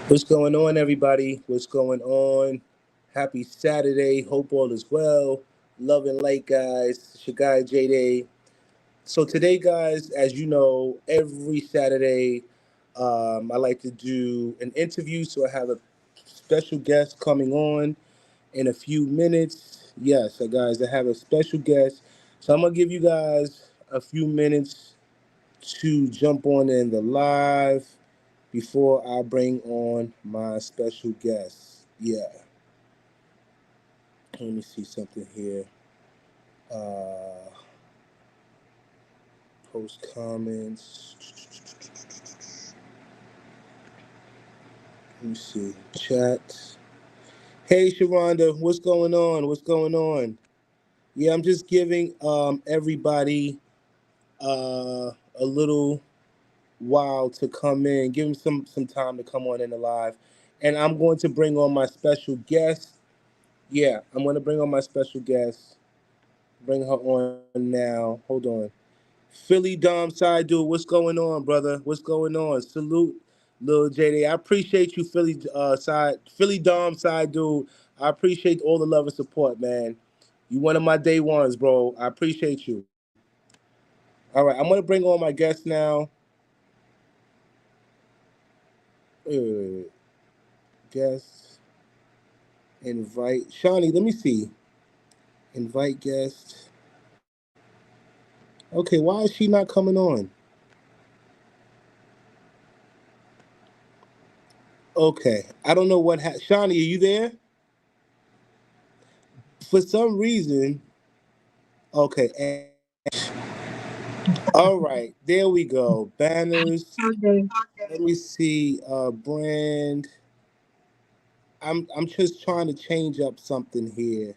What's going on, everybody? What's going on? Happy Saturday. Hope all is well. Love and light, guys. It's your guy, J Day. So, today, guys, as you know, every Saturday, I like to do an interview. So, I have a special guest coming on in a few minutes. Yes, guys, I have a special guest. So, I'm going to give you guys a few minutes to jump on in the live before I bring on my special guest. Yeah, let me see something here. Uh, Post comments. Let me see. Chat. Hey, Sharonda, what's going on? What's going on? Yeah, I'm just giving everybody a little while to come in. Give them some time to come on in the live, and I'm going to bring on my special guest. Yeah, I'm going to bring on my special guest. Bring her on now. Hold on. Philly Dom Side dude, what's going on, brother? What's going on? Salute, Lil JD. I appreciate you, Philly Dom Side dude. I appreciate all the love and support, man. You one of my day ones, bro. I appreciate you. All right, I'm gonna bring on my guest now. Uh, Guest invite Shawnee. Let me see. Invite guest. Okay, why is she not coming on? Okay, I don't know Shawnee, are you there? For some reason, okay, all right, there we go. Banners. Okay. Let me see. Brand. I'm just trying to change up something here.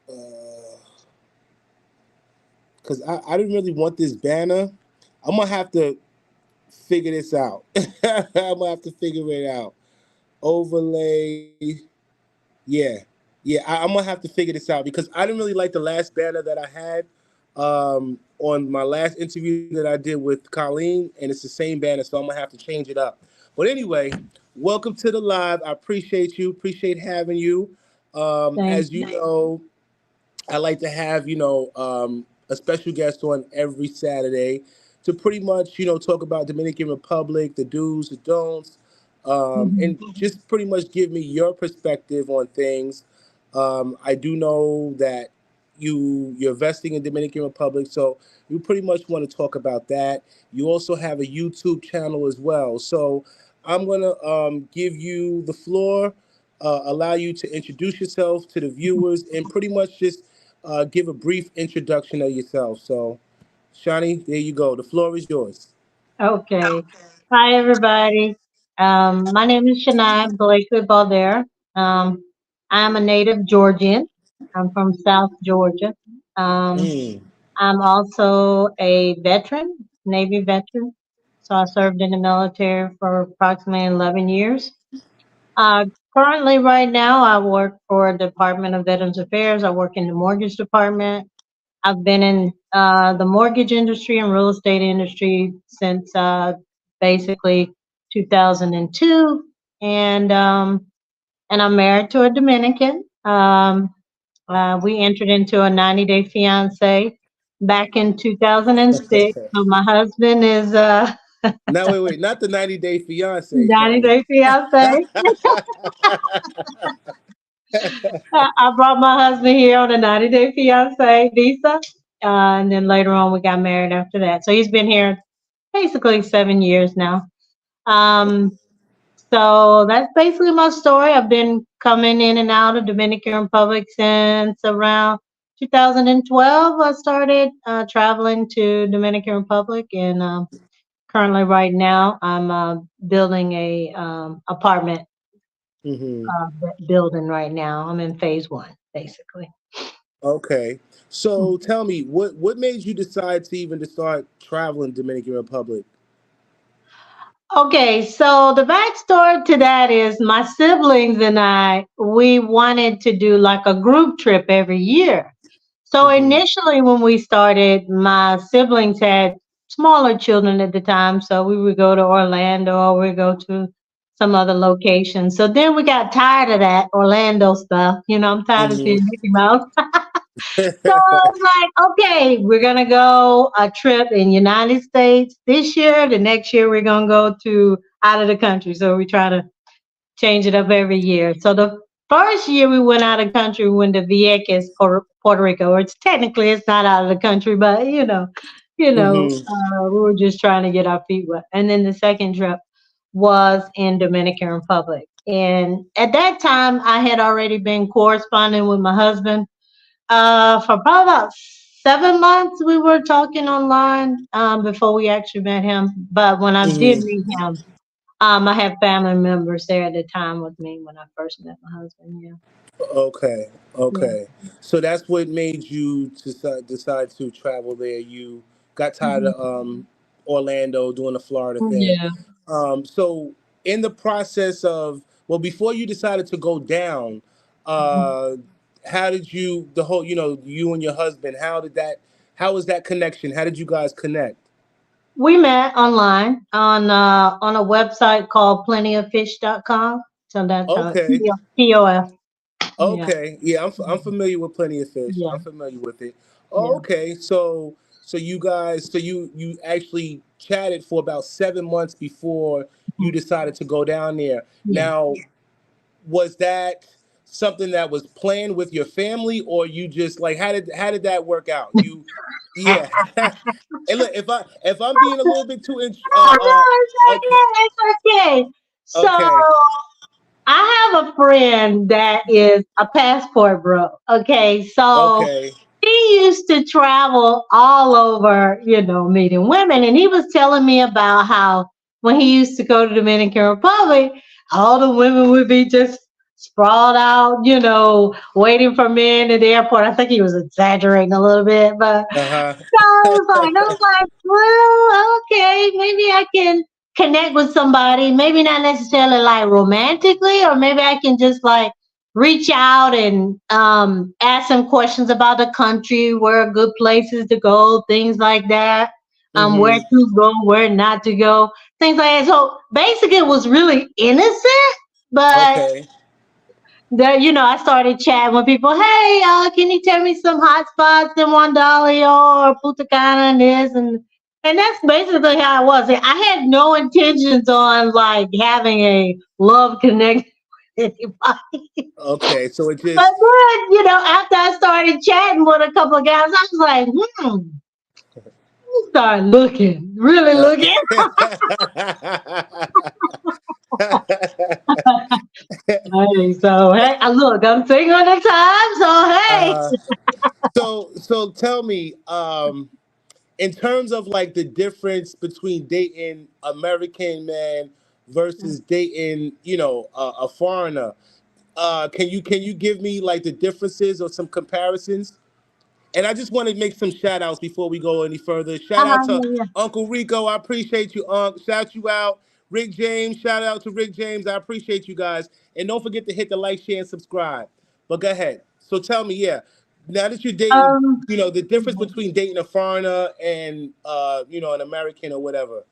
Uh, Cause I didn't really want this banner. I'm gonna have to figure this out. I'm gonna have to figure it out. Overlay. Yeah, yeah. I'm gonna have to figure this out because I didn't really like the last banner that I had on my last interview that I did with Colleen, and it's the same banner, so I'm gonna have to change it up. But anyway, welcome to the live. I appreciate you. Appreciate having you. Thank As you know, I like to have a special guest on every Saturday to pretty much talk about Dominican Republic, the do's, the don'ts, you. and just pretty much give me your perspective on things. I do know that you're vesting in Dominican Republic, so you pretty much want to talk about that. You also have a YouTube channel as well, so I'm gonna give you the floor, allow you to introduce yourself to the viewers, and pretty much just give a brief introduction of yourself. So, Shani, there you go. The floor is yours. Okay. Hi, everybody. My name is Shania Blakely Balder. Um, I'm a native Georgian. I'm from South Georgia. Um, Mm. I'm also a veteran, Navy veteran. So I served in the military for approximately 11 years. Uh, Currently, right now, I work for the Department of Veterans Affairs. I work in the mortgage department. I've been in the mortgage industry and real estate industry since basically 2002, and I'm married to a Dominican. We entered into a 90-day fiance back in 2006. So my husband is Now, wait. Not the 90-day fiance, Shani. 90-day fiance. I brought my husband here on a 90-day fiance visa, and then later on we got married after that. So he's been here basically 7 years now. Um, so that's basically my story. I've been coming in and out of Dominican Republic since around 2012. I started traveling to Dominican Republic, and currently, right now, I'm building a apartment hmm building right now. I'm in phase one, basically. Okay. So, tell me, what made you decide to start traveling Dominican Republic? Okay, so the backstory to that is my siblings and I, we wanted to do like a group trip every year. So Hmm initially, when we started, my siblings had smaller children at the time, so we would go to Orlando or we'd go to some other location. So then we got tired of that Orlando stuff. I'm tired of Hmm. seeing Mickey Mouse. So I was like, okay, we're gonna go a trip in United States this year. The next year we're gonna go to out of the country. So we try to change it up every year. So the first year we went out of country, we went to Vieques, Puerto Rico. It's technically it's not out of the country, but Hmm. we were just trying to get our feet wet. And then the second trip was in Dominican Republic. And at that time, I had already been corresponding with my husband for probably about 7 months. We were talking online before we actually met him. But when I did Hmm. meet him, I had family members there at the time with me when I first met my husband. Yeah, Okay, yeah, okay. So that's what made you decide to travel there. You got tired of mhm, Orlando doing the Florida thing. yeah. So in the process of, well, before you decided to go down, Mhm. uh, how did you the whole you and your husband? How was that connection? How did you guys connect? We met online on a website called plentyoffish.com. So that's how Okay. POF. Yeah, Okay, yeah, I'm familiar with Plenty of Fish. yeah, I'm familiar with it. Oh, yeah, okay, so you guys, so you actually chatted for about 7 months before you mhm, decided to go down there. yeah. Now, was that something that was planned with your family, or you just like how did that work out? Yeah. And look, if I'm being a little bit too Oh, no, it's okay, okay. It's okay. So okay, I have a friend that is a passport bro. Okay, so okay, he used to travel all over, meeting women, and he was telling me about how when he used to go to Dominican Republic, all the women would be just sprawled out, waiting for men at the airport. I think he was exaggerating a little bit, but uh so I was like, well, okay, maybe I can connect with somebody. Maybe not necessarily like romantically, or maybe I can just like reach out and ask some questions about the country, where are good places to go, things like that. Where huh. to go, where not to go, things like that. So basically, it was really innocent, but Okay. there, I started chatting with people. Hey, can you tell me some hot spots in Wandalio or Punta Cana and this and that's basically how it was. I had no intentions on like having a love connection with anybody. Okay, so it But just then, after I started chatting with a couple of guys, I was like, start looking, really uh, looking. Hey, so hey, look, I'm single at the time, so hey. uh, so tell me, in terms of like the difference between dating American man versus dating, a foreigner, can you give me like the differences or some comparisons? And I just want to make some shout outs before we go any further. Shout out to Yeah. Uncle Rico. I appreciate you, Unc. Shout you out. Rick James, shout out to Rick James. I appreciate you guys. And don't forget to hit the like, share, and subscribe. But go ahead. So tell me, yeah, now that you're dating, Um, the difference between dating a foreigner and, an American or whatever.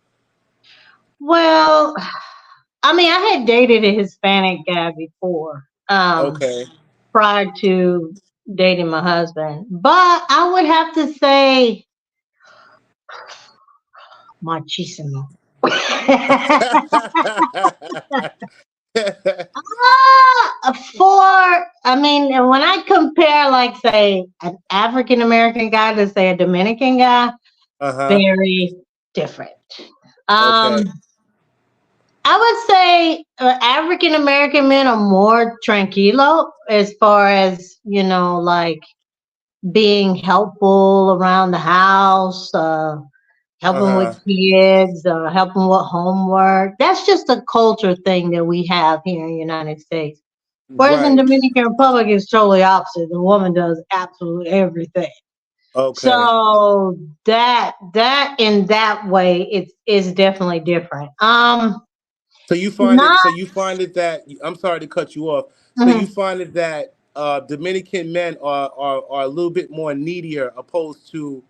well, I mean, I had dated a Hispanic guy before, Okay. prior to dating my husband, but I would have to say machismo. I mean, when I compare, like, say, an African American guy to say a Dominican guy, Uh-huh. very different. Okay. Um, I would say African American men are more tranquilo as far as, like being helpful around the house, helping with Uh-huh. kids, helping with homework. That's just a culture thing that we have here in the United States. Whereas in Right. Dominican Republic, it's totally opposite. The woman does absolutely everything. Okay. So that in that way, it's definitely different. So Not. you find it that I'm sorry to cut you off. So you Mhm. find it that Dominican men are a little bit more needier opposed to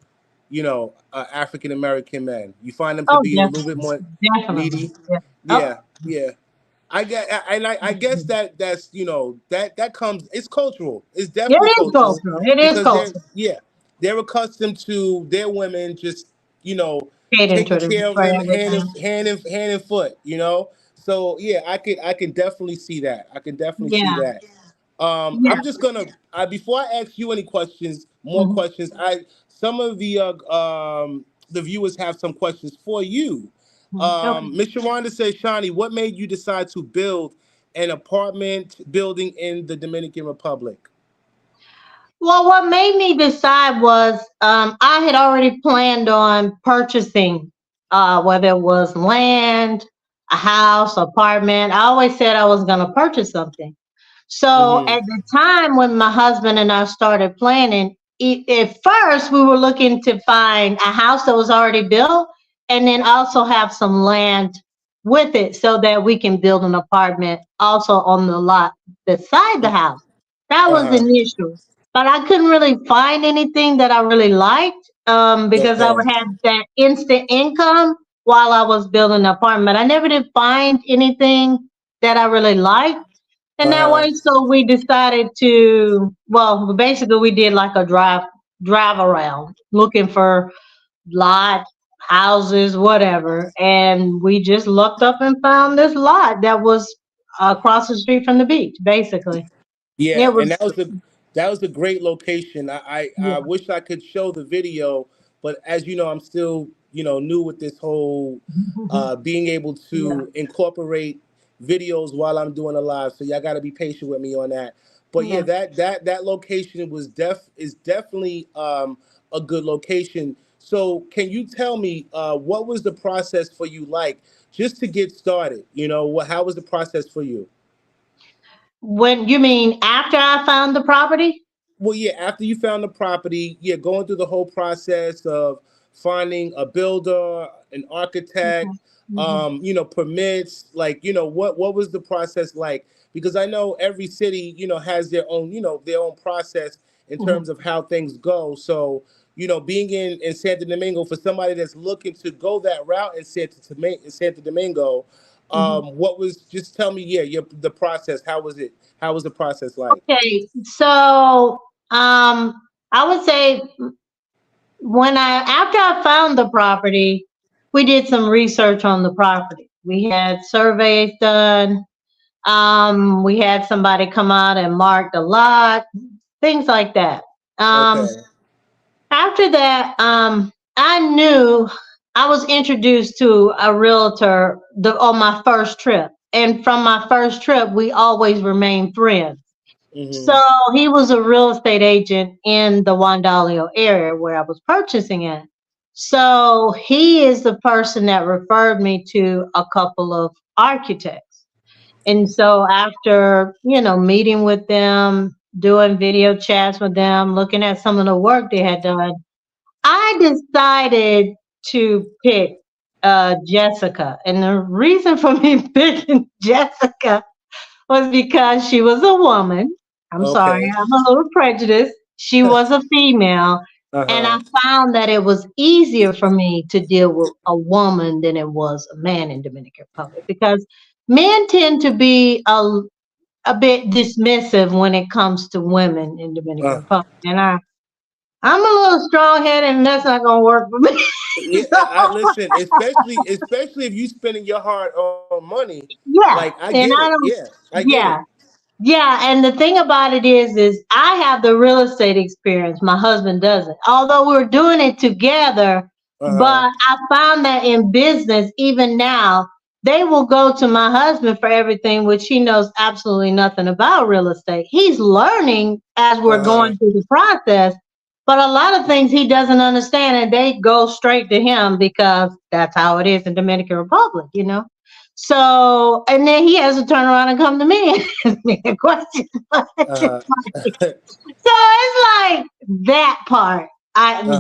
African American men? You find them to Oh, be a little bit definitely, more definitely. needy? Yeah. Oh, Yeah, yeah. I guess that's that comes. It's cultural. It's it definitely is cultural cultural. It is because they're cultural. yeah they're accustomed to their women just you know Catering taking to the care of for them everything. hand and foot. So yeah, I can definitely see that. I can definitely see Yeah. that. Yeah. I'm just gonna before I ask you any questions, more Mhm. questions. Some of the viewers have some questions for you. Mhm. Okay. Miss Sharonda says, Shawnee, what made you decide to build an apartment building in the Dominican Republic? Well, what made me decide was I had already planned on purchasing, whether it was land, a house, apartment. I always said I was going to purchase something. So Mm-hmm. at the time when my husband and I started planning, at first we were looking to find a house that was already built and then also have some land with it so that we can build an apartment also on the lot beside the house. That was Uh-huh. initial. But I couldn't really find anything that I really liked because I Okay. would have that instant income while I was building an apartment. I never did find anything that I really liked. And that Uh-huh. way, so we decided to, well, basically we did like a drive around looking for lot, houses, whatever. And we just looked up and found this lot that was across the street from the beach, basically. Yeah, It and was, that was a great location. I yeah. wish I could show the video, but as you know, I'm still new with this whole being able Yeah. to incorporate videos while I'm doing a live. So y'all got to be patient with me on that. But yeah, Yeah. that location is definitely a good location. So can you tell me what was the process for you like just to get started? How was the process for you? When you mean after I found the property? Well, yeah, after you found the property, yeah, going through the whole process of finding a builder, an architect, Mhm. Mhm. permits, like, what was the process like? Because I know every city, has their own process in Mhm. terms of how things go. So, being in Santo Domingo for somebody that's looking to go that route in Santo Domingo, Mhm. just tell me, yeah, the process. How was it? How was the process like? Okay, so I would say when I after I found the property, we did some research on the property. We had surveys done. We had somebody come out and mark the lot, things like that. Um, Okay. After that, I knew I was introduced to a realtor on my first trip, and from my first trip, we always remained friends. So Mm-hmm. he was a real estate agent in the Wandalio area where I was purchasing it. So he is the person that referred me to a couple of architects. And so after, meeting with them, doing video chats with them, looking at some of the work they had done, I decided to pick Jessica. And the reason for me picking Jessica was because she was a woman. I'm sorry, Okay. I'm a little prejudiced. She was a female. And I Uh-huh. found that it was easier for me to deal with a woman than it was a man in Dominican Republic because men tend to be a bit dismissive when it comes to women in Dominican Uh, Republic. And I'm a little strong headed and that's not gonna work for me. yeah, So, I listen, especially if you spending your hard earned money, like I yeah. get And it. I Yeah, don't I get it. yeah. Yeah, and the thing about it is I have the real estate experience. My husband doesn't. Although we're doing it together, Uh-huh. but I found that in business, even now, they will go to my husband for everything, which he knows absolutely nothing about real estate. He's learning as we're Uh-huh. going through the process, but a lot of things he doesn't understand, and they go straight to him because that's how it is in Dominican Republic. So, and then he has to turn around and come to me and ask me a question. Uh-huh. So it's like that part.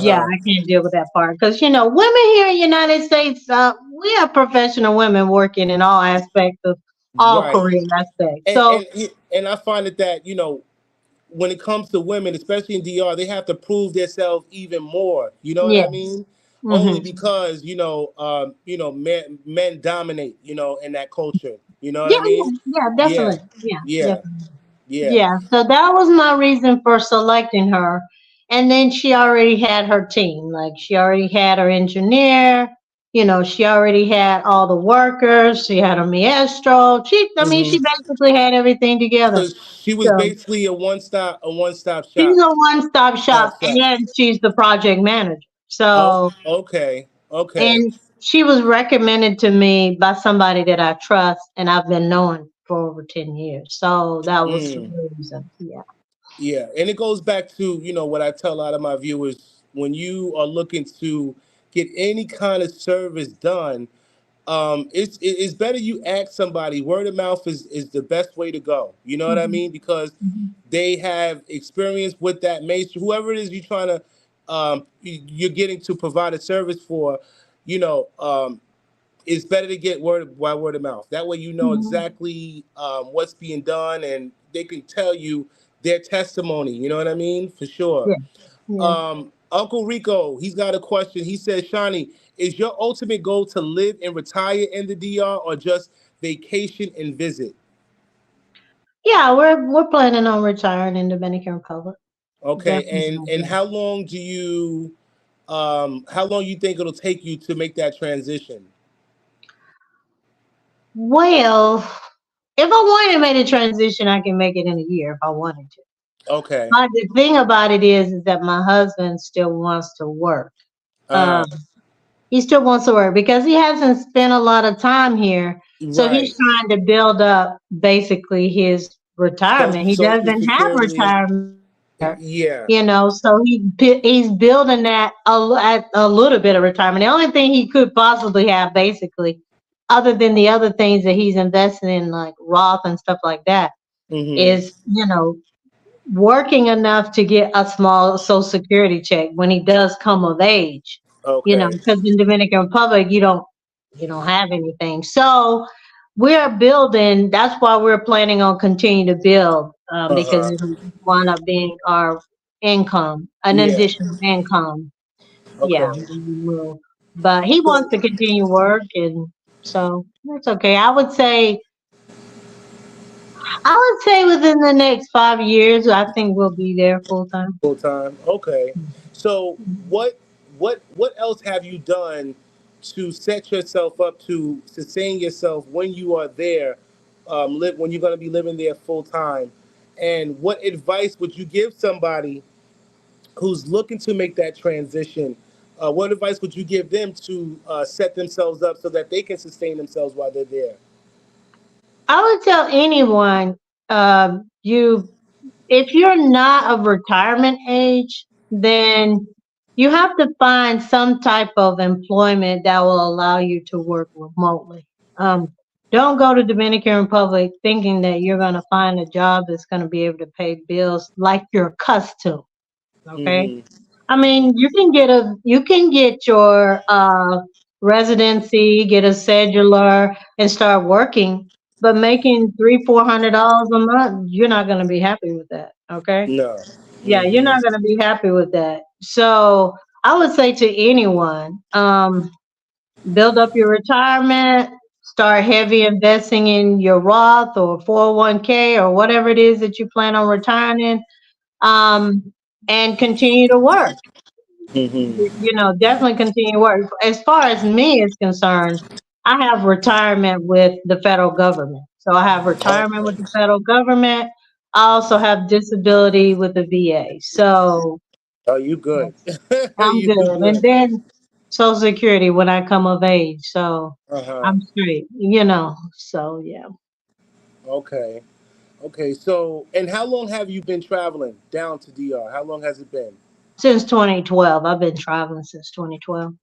Yeah, Uh-huh. I can't deal with that part because women here in the United States, we have professional women working in all aspects of all Right. career aspects. And So and and I find that when it comes to women, especially in DR, they have to prove themselves even more. You know what I Yes. mean? Only Hmm. because men dominate. In that culture. You know what Yeah, I mean? yeah, yeah, Yeah, definitely. Yeah, yeah, definitely. yeah. Yeah, so that was my reason for selecting her. And then she already had her team. Like she already had her engineer, she already had all the workers, she had her maestro. I mean, she Hmm. basically had everything together. So she was So basically a one stop she's shop. a one-stop Stop shop shop. and she's the project manager. Oh, So, okay, okay. and she was recommended to me by somebody that I trust and I've been knowing for over 10 years. So that was the Mm. reason. Yeah. Yeah, and it goes back to what I tell a lot of my viewers when you are looking to get any kind of service done. It's better you ask somebody. Word of mouth is the best way to go. You know what I Mhm. mean? Because Mhm. they have experience with that master, whoever it is you're trying to you're getting to provide a service for. You know, it's better to get word by word of mouth. That way, you know Mhm. exactly what's being done, and they can tell you their testimony. You know what I mean? For sure. Yeah. Yeah. Uncle Rico, he's got a question. He says, Shawnee, is your ultimate goal to live and retire in the DR or just vacation and visit? Yeah, we're planning on retiring in Dominican Republic. Okay, and Definitely. and Yeah. how long you think it'll take you to make that transition? Well, if I wanted to make a transition, I can make it in a year if I wanted to. Okay. But the thing about it is that my husband still wants to work. Uh, Um, he still wants to work because he hasn't spent a lot of time here. So he's right. trying to build up basically his retirement. He Social doesn't have Security. retirement here, Yeah. so he's building that a little bit of retirement. The only thing he could possibly have, basically, other than the other things that he's investing in, like Roth and stuff like that, Mm-hmm. is working enough to get a small social security check when he does come of age. Okay. Because in Dominican Republic you don't have anything. So we're building. That's why we're planning on continuing to build, Uh because huh. it'll wind up being our income, an Yeah. additional income. Yeah, Okay. we will. But he So wants to continue work, and so that's okay. I would say within the next 5 years, I think we'll be there full time. full time. Okay. So what else have you done to set yourself up to sustain yourself when you are there, live when you're going to be living there full time, and what advice would you give somebody who's looking to make that transition? What advice would you give them to set themselves up so that they can sustain themselves while they're there? I would tell anyone, you if you're not of retirement age, then you have to find some type of employment that will allow you to work remotely. Um, don't go to Dominican Republic thinking that you're going to find a job that's going to be able to pay bills like you're accustomed. Okay, Mm-hmm. I mean, you can get your residency, get a cedular, and start working, but making $300-400 a month, you're not going to be happy with that. Okay, No. yeah, you're Mm-hmm. not going to be happy with that. So I would say to anyone, build up your retirement, start heavy investing in your Roth or 401k or whatever it is that you plan on retiring in, and continue to work. Mm-hmm. Definitely continue to work. As far as me is concerned, I have retirement with the federal government. So I have retirement with Okay. the federal government. I also have disability with the VA. So Oh, you good? I'm You good. And good? then Social Security when I come of age. So Uh huh. I'm straight. So yeah. Okay. Okay. So, and how long have you been traveling down to DR? How long has it been? Since 2012. I've been traveling since 2012.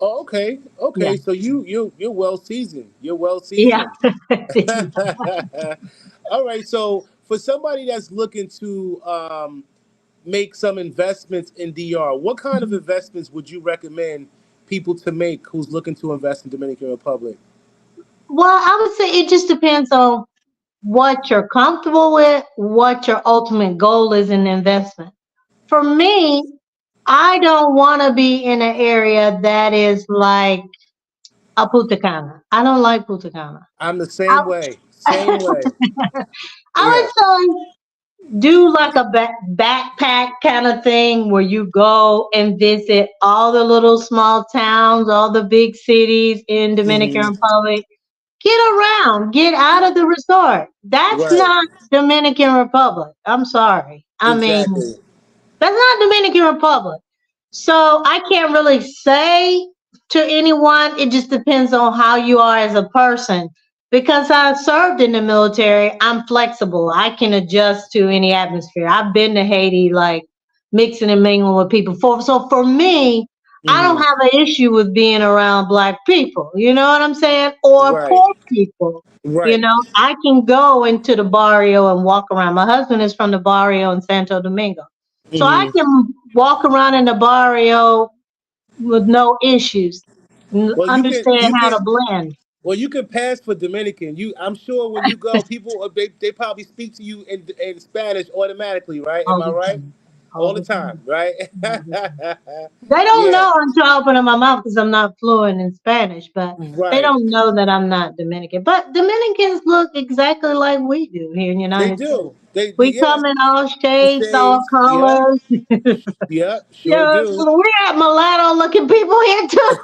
Oh, okay. Yeah. Okay. So you're well seasoned. You're well Yeah. seasoned. All right. So for somebody that's looking to make some investments in DR, what kind of investments would you recommend people to make who's looking to invest in Dominican Republic? Well, I would say it just depends on what you're comfortable with, what your ultimate goal is in the investment. For me, I don't want to be in an area that is like a Putacana. I don't like Putacana. I'm the I, same way. Same way. I Yeah. would say do like a backpack kind of thing where you go and visit all the little small towns, all the big cities in Dominican Hmm. Republic. Get around, get out of the resort. That's Right. not Dominican Republic. I'm sorry. I mean, Exactly. that's not Dominican Republic. So I can't really say to anyone. It just depends on how you are as a person. Because I served in the military, I'm flexible. I can adjust to any atmosphere. I've been to Haiti, like mixing and mingling with people. So for me, I don't Hmm. have an issue with being around black people. You know what I'm saying? Or Right. poor people. You Right. know, I can go into the barrio and walk around. My husband is from the barrio in Santo Domingo. So I Hmm. can walk around in the barrio with no issues, Well, understand you how can to blend well you can pass for Dominican. I'm sure when you go, people they probably speak to you in Spanish automatically, right? Am all I the right? time. All All the the time, time. right? All the time. They don't Yeah. know until I open up my mouth because I'm not fluent in Spanish, but they Right. don't know that I'm not Dominican. But Dominicans look exactly like we do here in the They United States. do. They We yeah. come in all The shapes, all shades. Yep. colors. Yep. Sure Yeah, do. we got mulatto looking people here too.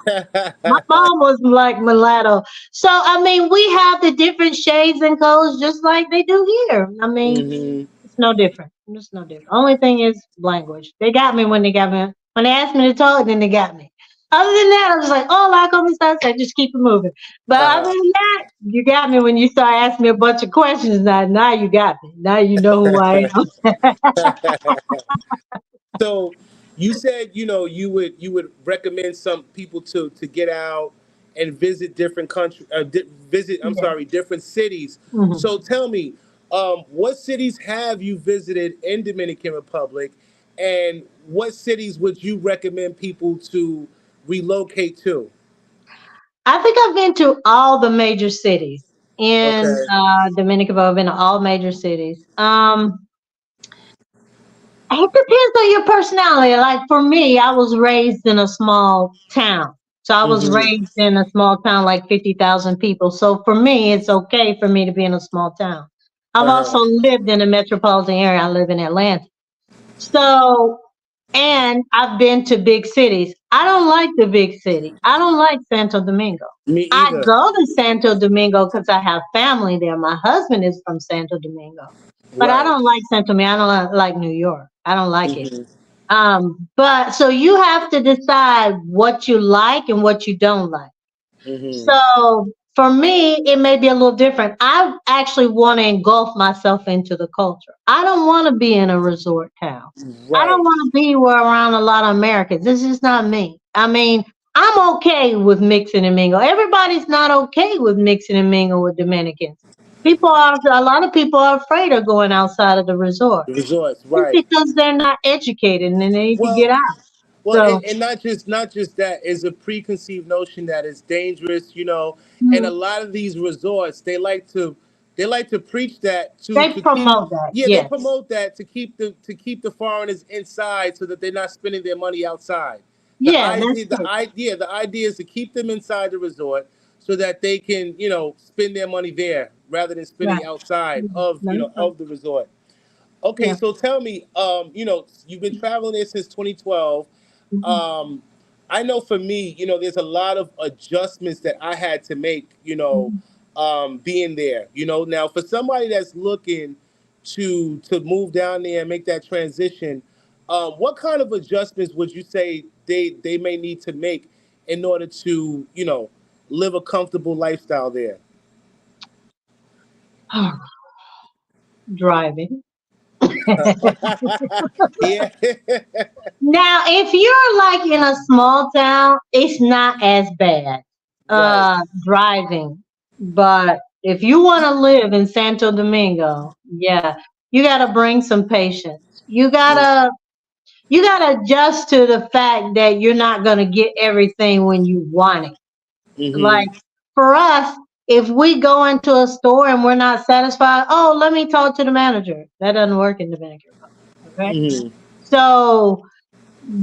My mom was like mulatto. So, I mean, we have the different shades and colors just like they do here. I mean, Hmm. it's no different. It's no different. Only thing is language. They got me when they got me. When they asked me to talk, then they got me. Other than that, I was like, oh, like on the side, so just keep it moving. But other Uh, than that, you got me when you start asking me a bunch of questions. Now you got me. Now you know who I am. so you said you would recommend some people to get out and visit different country visit I'm Yeah. sorry different cities. Mhm. So tell me, what cities have you visited in Dominican Republic, and what cities would you recommend people to relocate to? I think I've been to all the major cities in Okay. Dominican Republic. I've been to all major cities. It depends on your personality. Like for me, I was raised in a small town. So I was Mm-hmm. raised in a small town, like 50,000 people. So for me, it's okay for me to be in a small town. I've Uh-huh. also lived in a metropolitan area. I live in Atlanta. So, and I've been to big cities. I don't like the big city. I don't like Santo Domingo. Me I either. go to Santo Domingo because I have family there. My husband is from Santo Domingo, but I Right. don't like Santo Domingo. I don't like New York. I don't like it. Mm-hmm. But so you have to decide what you like and what you don't like. Mm-hmm. So for me, it may be a little different. I actually want to engulf myself into the culture. I don't want to be in a resort town. I don't Right. want to be where around a lot of Americans. This is not me. I mean, I'm okay with mixing and mingle. Everybody's not okay with mixing and mingle with Dominicans. A lot of people are afraid of going outside of the resort Resorts. just Right. because they're not educated and they need to get Well, out. Well, So, and not just that is a preconceived notion that is dangerous, and a mhm, lot of these resorts they like to preach that they to keep promote that. yeah, they Yes. promote that to keep the foreigners inside so that they're not spending their money outside. Yeah, that's true. The idea is to keep them inside the resort so that they can spend their money there rather than Right. spending outside Mhm. That's right. of the resort. Okay, Yeah. so tell me, you've been traveling there since 2012. Mhm. Um, I know for me, there's a lot of adjustments that I had to make, Mhm. being there. Now for somebody that's looking to move down there and make that transition, what kind of adjustments would you say they may need to make in order to, live a comfortable lifestyle there? Driving. Yeah. Now, if you're like in a small town, it's not as bad. Right. Driving. But if you want to live in Santo Domingo, yeah, you got to bring some patience. You got to adjust to the fact that you're not going to get everything when you want it. Mm-hmm. Like for us, If we go into a store and we're not satisfied, oh, let me talk to the manager. That doesn't work in Dominican Republic. Okay. Hmm. So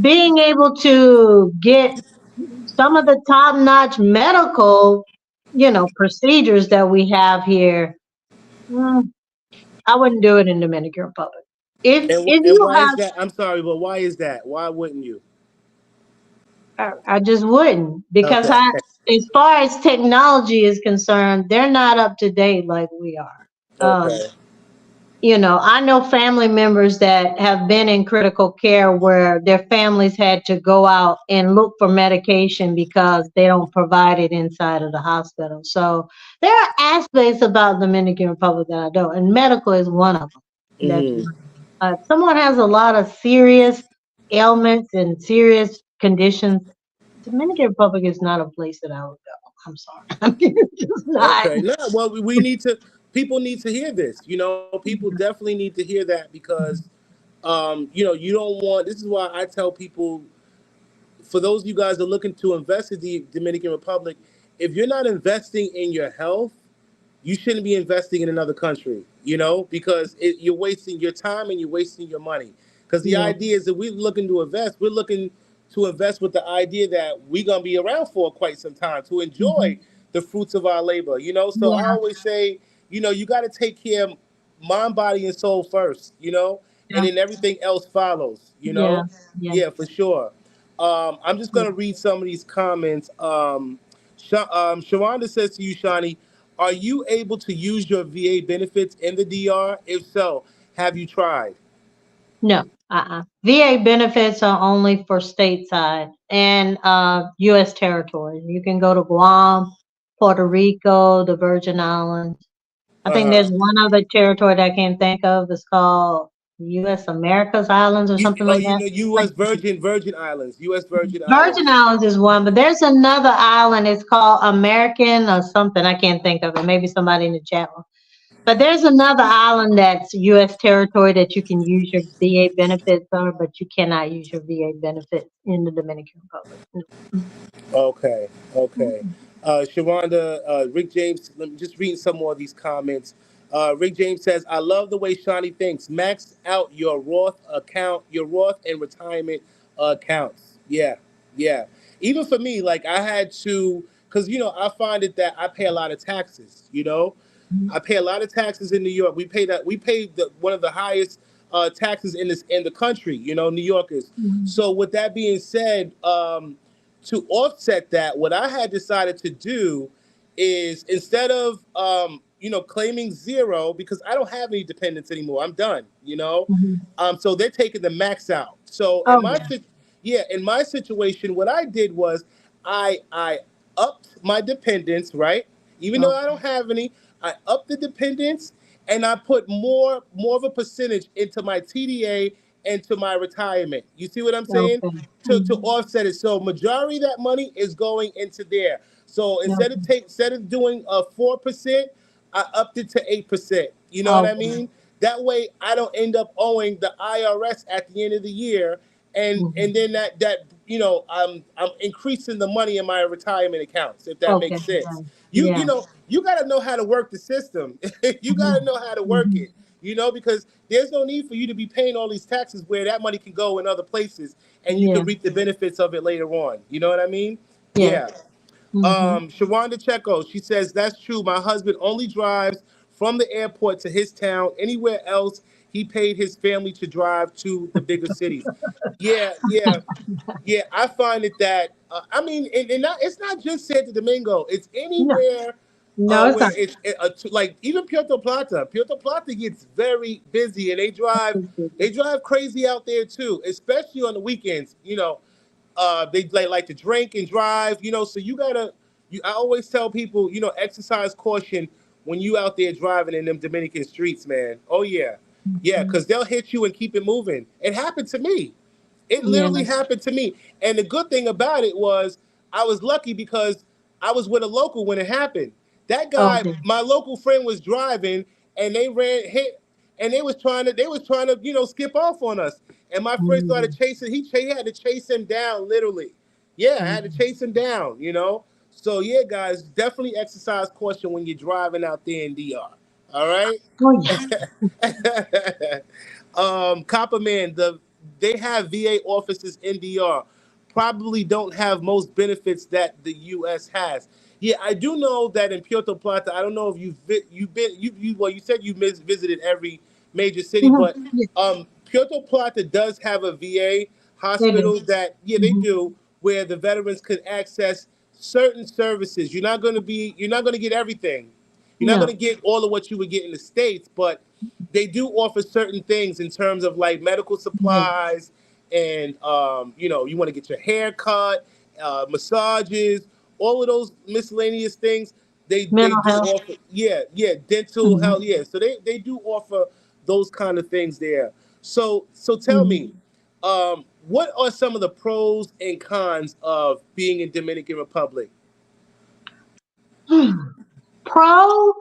being able to get some of the top notch medical, procedures that we have here, mm, I wouldn't do it in Dominican Republic. If And you why is have, that? I'm sorry, but why is that? Why wouldn't you? I just wouldn't, because Okay. as far as technology is concerned, they're not up to date like we are. Okay. I know family members that have been in critical care where their families had to go out and look for medication because they don't provide it inside of the hospital. So there are aspects about Dominican Republic that I don't, and medical is one of them. That's Hmm. if someone has a lot of serious ailments and serious conditions. Dominican Republic is not a place that I would go. I'm sorry, it's just not. Okay. No. Well, we need to. People need to hear this. People definitely need to hear that because, you don't want. This is why I tell people, for those of you guys that are looking to invest in the Dominican Republic, if you're not investing in your health, you shouldn't be investing in another country, because you're wasting your time and you're wasting your money. Because the Yeah. idea is that we're looking to invest, we're looking to invest with the idea that we're going to be around for quite some time to enjoy Mhm. the fruits of our labor. So I Yeah. always say, you got to take care of mind, body, and soul first, and Yeah. then everything else follows. Yeah. Yeah. Yeah, for sure. I'm just going to read some of these comments. Sharonda says to you, Shawnee, are you able to use your VA benefits in the DR? If so, have you tried? No. VA benefits are only for stateside and U.S. territories. You can go to Guam, Puerto Rico, the Virgin Islands. I Uh think huh. there's one other territory that I can't think of. It's called U.S. America's Islands or something like that. Like, U.S. Virgin Islands, U.S. Virgin Virgin Islands. Islands is one, but there's another island. It's called American or something. I can't think of it. Maybe somebody in the chat will. But there's another island that's U.S. territory that you can use your VA benefits on, but you cannot use your VA benefits in the Dominican Republic. No. Okay, okay. Mm-mm. Sharonda, Rick James, let me just read some more of these comments. Rick James says, I love the way Shawnee thinks. Max out your Roth account, your Roth and retirement accounts. Yeah, yeah. Even for me, like I had to, because, I find it that I pay a lot of taxes. I pay a lot of taxes in New York. We pay one of the highest taxes in the country. New Yorkers. Mhm. So with that being said, to offset that, what I had decided to do is instead of claiming zero because I don't have any dependents anymore. I'm done. Mhm. So they're taking the max out. So Oh yeah. yeah, in my situation, what I did was I upped my dependents, right? Even though I Okay. don't have any, I upped the dependents and I put more of a percentage into my TDA and to my retirement. You see what I'm saying? Okay. To Mhm. offset it. So majority of that money is going into there. So Okay. instead of doing a 4%, I upped it to 8%. You know what I Okay. mean? That way I don't end up owing the IRS at the end of the year, and Mhm. then I'm increasing the money in my retirement accounts, if that Okay. makes sense. Yeah. You Yeah. know you got to know how to work the system. You got to Mhm. know how to work Mhm. it. Because there's no need for you to be paying all these taxes where that money can go in other places and you Yeah. can reap the benefits of it later on. You know what I mean? Yes. Yeah. Mhm. Sharonda Checo, she says, that's true. My husband only drives from the airport to his town. Anywhere else, he paid his family to drive to the bigger cities. Yeah, yeah, yeah. I find it that, I mean, and not, it's not just Santo Domingo, it's No. anywhere No, it's where not. it's like even Puerto Plata. Puerto Plata gets very busy and they drive crazy out there too, especially on the weekends. They like to drink and drive. So you gotta. I always tell people, exercise caution when you out there driving in them Dominican streets, man. Oh yeah, yeah, Mhm. because they'll hit you and keep it moving. It happened to me. It Yeah. literally happened to me. And the good thing about it was I was lucky because I was with a local when it happened. That guy, Okay. my local friend, was driving and they ran hit and they was trying to skip off on us. And my friend started Mhm. chasing. He had to chase him down literally. Yeah, I had to Mhm. chase him down. So yeah, guys, definitely exercise caution when you're driving out there in DR. All right. Oh yeah. Copperman, they have VA offices in DR. Probably don't have most benefits that the U.S. has. Yeah, I do know that in Puerto Plata. I don't know if you've been you well. You said you visited every major city, Mhm. but Yeah, Puerto Plata does have a VA they do. hospital that yeah they Mhm. do where the veterans could access certain services. You're not going to get everything. You're not going No. to get all of what you would get in the States, but they do offer certain things in terms of like medical Yeah. supplies and you want to get your hair cut, massages, all of those miscellaneous things. They Mental do health. offer, yeah, dental Mhm. health, yeah. So they do offer those kind of things there. So tell Mhm. me, what are some of the pros and cons of being in Dominican Republic? Pro,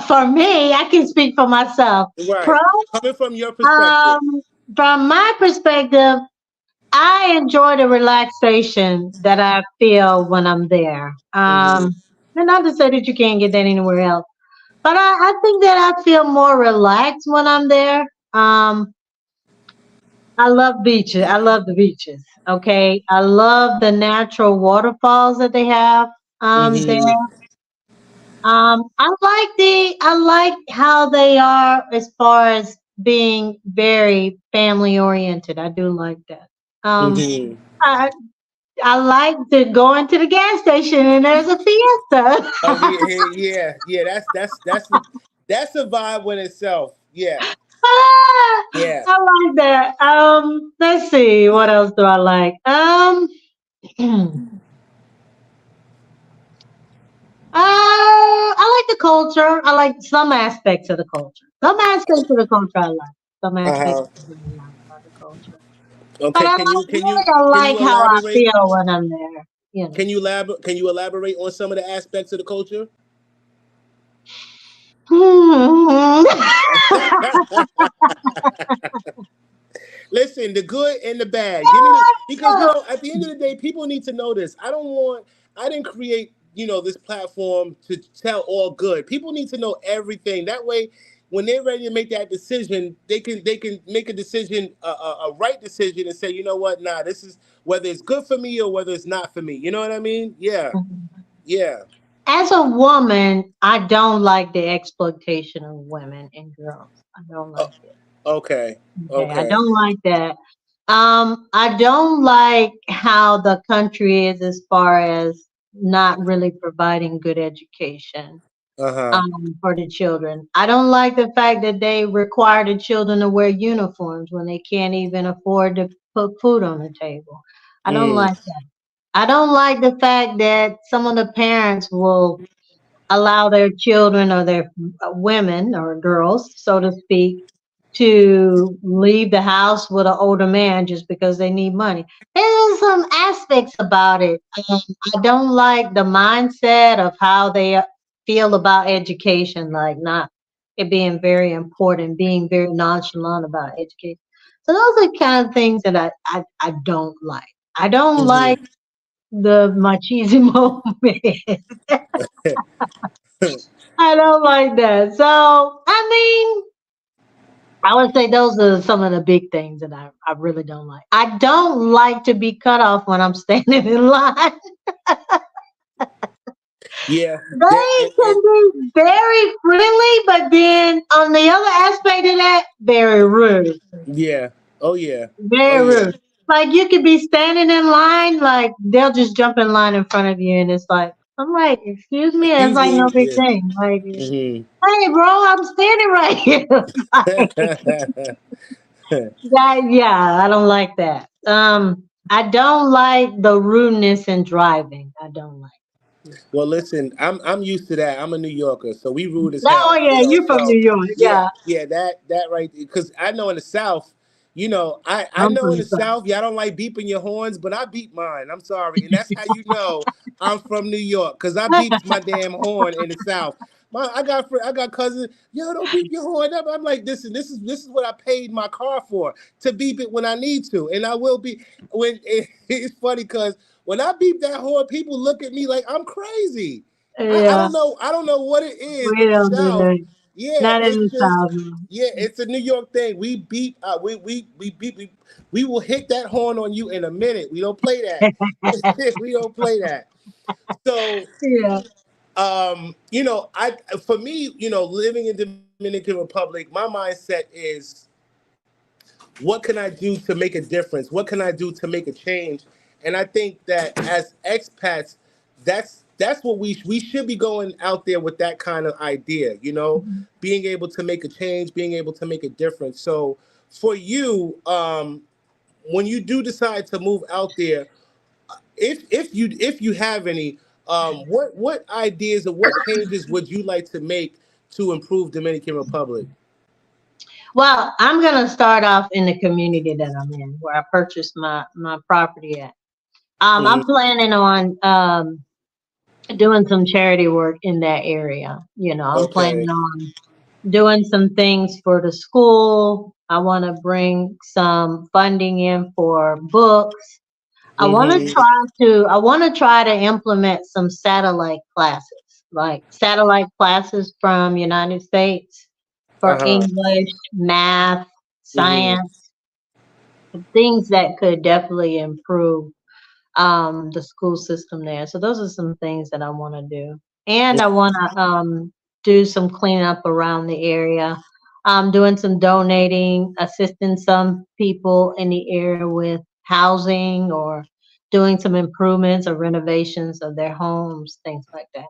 for me, I can speak for myself. Pro, Right, coming from your perspective. from my perspective, I enjoy the relaxation that I feel when I'm there. Hmm. And not to say that you can't get that anywhere else, but I think that I feel more relaxed when I'm there. I love beaches. I love the beaches. Okay. I love the natural waterfalls that they have there. Hmm. I like how they are as far as being very family oriented. I do like that. Hmm. I I like to go into the gas station and there's a Fiesta. Oh yeah, yeah. That's a vibe in itself. Yeah, yeah. I like that. Let's see, what else do I like? I like the culture. I like some aspects of the culture. Some aspects of the culture I like. Some Uh aspects huh. I don't like about the culture. But Okay. really I Can like you how I elaborate? feel when I'm there. You know. Can you elaborate on some of the aspects of the culture? Listen, the good and the bad. Give me the because at the end of the day, people need to know this. I didn't create, this platform to tell all good. People need to know everything. That way, when they're ready to make that decision, they can make a decision, a right decision, and say, you know what, nah, this is whether it's good for me or whether it's not for me. You know what I mean? Yeah, yeah. As a woman, I don't like the exploitation of women and girls. I don't Oh, like it. okay, Okay, I okay. don't like that. I don't like how the country is as far as not really providing good education Uh huh. for the children. I don't like the fact that they require the children to wear uniforms when they can't even afford to put food on the table. I don't Mm. like that. I don't like the fact that some of the parents will allow their children or their women or girls, so to speak, to leave the house with an older man just because they need money. There's some aspects about it. I don't like the mindset of how they feel about education, like not it being very important, being very nonchalant about education. So those are kind of things that I don't like. I don't like Hmm. the machismo movement. I don't like that. So, I mean, I would say those are some of the big things that I really don't like. I don't like to be cut off when I'm standing in line. Yeah. That They can be very friendly, but then on the other aspect of that, very rude. yeah. Oh yeah. Oh Very yeah. rude. Like you could be standing in line, like they'll just jump in line in front of you, and it's like, I'm like, excuse me, it's Excuse like no me. big Yeah. thing. Like, Hmm. hey, bro, I'm standing right here. Like, yeah, I don't like that. I don't like the rudeness in driving. I don't like. Well, listen, I'm used to that. I'm a New Yorker, so we rude as Oh hell, yeah, you're from So New York. yeah, Yeah, yeah, that right. Because I know in the South, I I'm know from in the the South. South, y'all don't like beeping your horns, but I beep mine. I'm sorry, and that's how you know I'm from New York, because I beeps my damn horn in the South. I got cousins. Yo, don't beep your horn. I'm like, this is what I paid my car for, to beep it when I need to, and I will be when it's funny because when I beep that horn, people look at me like I'm crazy. I Yeah, don't know. I don't know what it is we in the don't do South. that. Yeah, Not in it's the just South. No. yeah, it's a New York thing. We beep. We beep. We will hit that horn on you in a minute. We don't play that. We don't play that. So Yeah. I for me, living in Dominican Republic, my mindset is what can I do to make a difference? What can I do to make a change? And I think that as expats, that's what we should be going out there with that kind of idea, being able to make a change, being able to make a difference. So for you, when you do decide to move out there, if you have any, what ideas or what changes would you like to make to improve Dominican Republic? Well, I'm gonna start off in the community that I'm in, where I purchased my property at. I'm Hmm. planning on doing some charity work in that area. I'm planning Okay. on doing some things for the school. I want to bring some funding in for books. Hmm. I want to try to implement some satellite classes, like satellite classes from United States for Uh-huh. English, math, Hmm. science, things that could definitely improve the school system there. So those are some things that I want to do, and I want to do some cleanup around the area. Doing some donating, assisting some people in the area with housing or doing some improvements or renovations of their homes, things like that.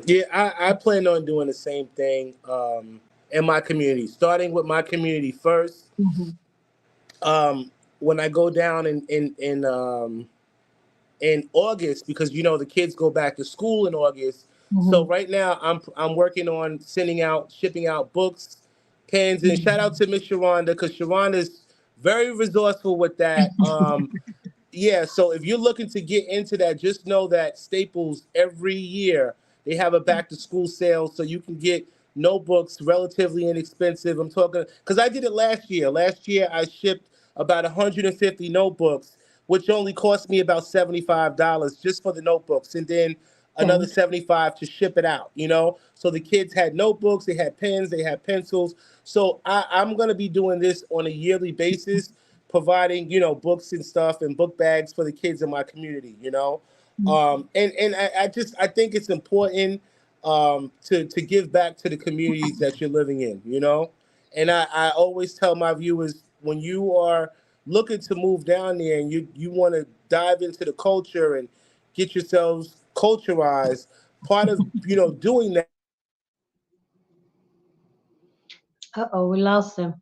Yeah, I plan on doing the same thing in my community, starting with my community first. Hmm. When I go down in August, because the kids go back to school in August. So Hmm. right now I'm working on shipping out books, pens, and shout out to Miss Sharonda because Sharonda's very resourceful with that. Yeah, so if you're looking to get into that, just know that Staples every year they have a back to school sale, so you can get notebooks relatively inexpensive. I'm talking because I did it last year. Last year I shipped about 150 notebooks, which only cost me about $75 just for the notebooks, and then another Okay. 75 to ship it out. So the kids had notebooks, they had pens, they had pencils. So I'm gonna be doing this on a yearly basis, providing books and stuff and book bags for the kids in my community. And I think it's important to give back to the communities that you're living in. And I always tell my viewers, when you are looking to move down there and you want to dive into the culture and get yourselves culturized, part of doing that is providing education to the community. Uh oh, we lost him.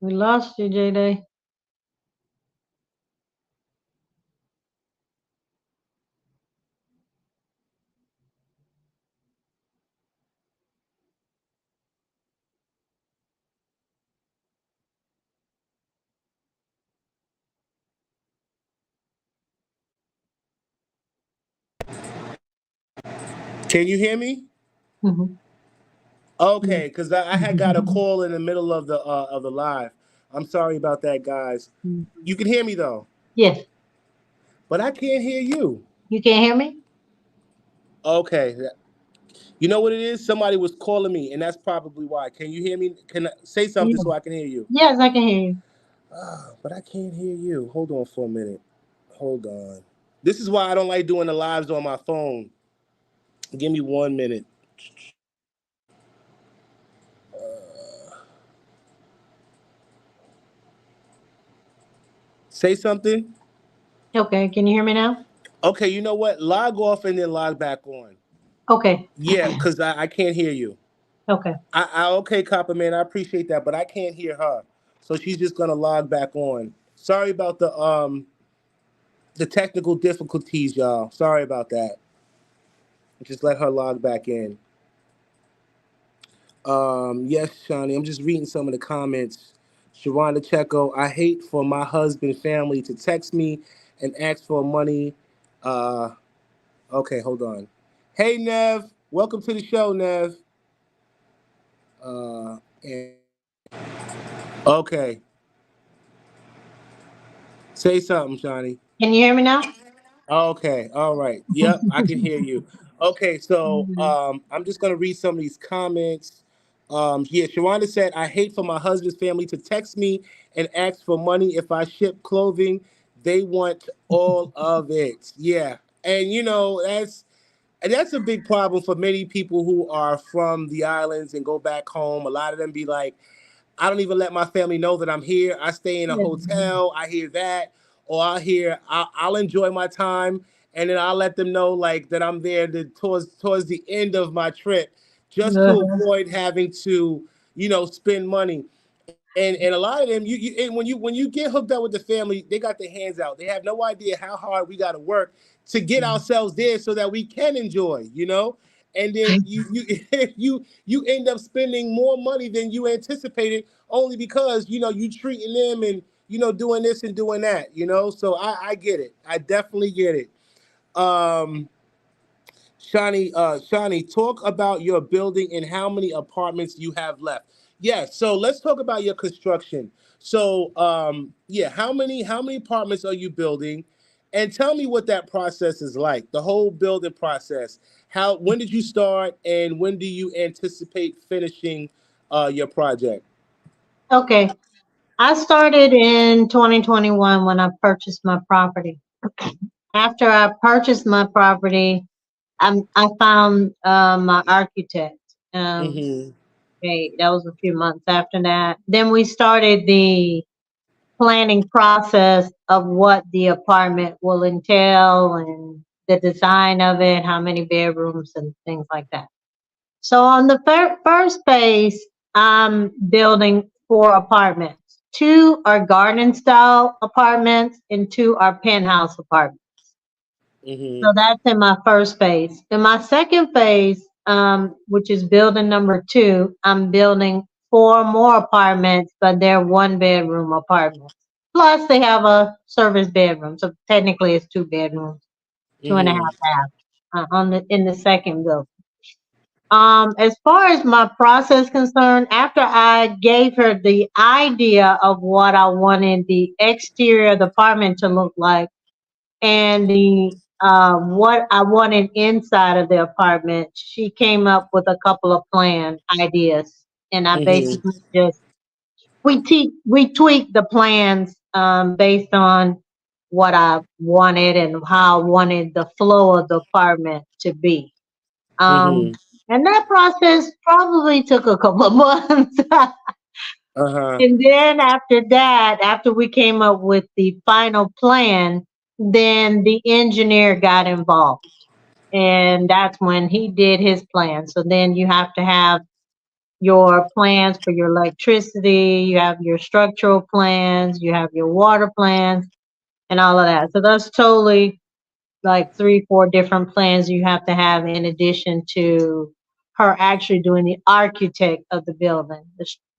We lost you, J Day. Can you hear me? Hmm. Okay, because I had got a call in the middle of the live. I'm sorry about that, guys. You can hear me though, Yes, but I can't hear you. you can't hear me. Okay, you know what it is? Somebody was calling me, and that's probably why. Can you hear me? Can I say something Yeah. so I can hear you? Yes, I can hear you. But I can't hear you. Hold on for a minute. Hold on. This is why I don't like doing the lives on my phone. Give me 1 minute. Say something. Okay, can you hear me now? Okay, you know what? Log off and then log back on. Okay. Yeah, because I can't hear you. Okay. Okay, Copper Man, I appreciate that, but I can't hear her, so she's just gonna log back on. Sorry about the technical difficulties, y'all. Sorry about that. Just let her log back in. Yes, Shawnee, I'm just reading some of the comments. Sharonda Checo, I hate for my husband family to text me and ask for money. Uh, okay, hold on. Hey, Nev. Welcome to the show, Nev. And okay, say something, Johnny. Can you hear me now? Okay, all right. Yep, I can hear you. Okay, so Mhm. I'm just gonna read some of these comments. Yeah, Sharonda said, "I hate for my husband's family to text me and ask for money if I ship clothing. They want all of it." Yeah, and that's a big problem for many people who are from the islands and go back home. A lot of them be like, I don't even let my family know that I'm here. I stay in a Yeah. hotel. I hear that, or I'll enjoy my time, and then I'll let them know like that I'm there towards the end of my trip, just to Uh-huh. avoid having to spend money. And a lot of them, you and when you get hooked up with the family, they got their hands out. They have no idea how hard we got to work to get ourselves there so that we can enjoy. And then you you end up spending more money than you anticipated, only because you treating them and doing this and doing that. So I get it. I definitely get it. Um, Shani, talk about your building and how many apartments you have left. Yes, so let's talk about your construction. So, yeah, how many apartments are you building? And tell me what that process is like, the whole building process. When did you start, and when do you anticipate finishing your project? Okay. I started in 2021 when I purchased my property. After I purchased my property, I found my architect. Um, Mm-hmm. that was a few months after that. Then we started the planning process of what the apartment will entail and the design of it, how many bedrooms and things like that. So on the first phase, I'm building four apartments. Two are garden style apartments and two are penthouse apartments. Mm-hmm. So that's in my first phase. In my second phase, which is building number two, I'm building four more apartments, but they're one bedroom apartments. Plus, they have a service bedroom, so technically it's two bedrooms, two and a Mm-hmm. half baths on the in the second building. As far as my process concerned, after I gave her the idea of what I wanted the exterior of the apartment to look like and the what I wanted inside of the apartment, she came up with a couple of plan ideas, and I Mm-hmm. basically just we tweaked the plans based on what I wanted and how I wanted the flow of the apartment to be. Mm-hmm. Um, and that process probably took a couple of months. Uh-huh. And then after that, after we came up with the final plan, then the engineer got involved. And that's when he did his plan. So then you have to have your plans for your electricity, you have your structural plans, you have your water plans, and all of that. So that's totally like three, four different plans you have to have in addition to her actually doing the architect of the building.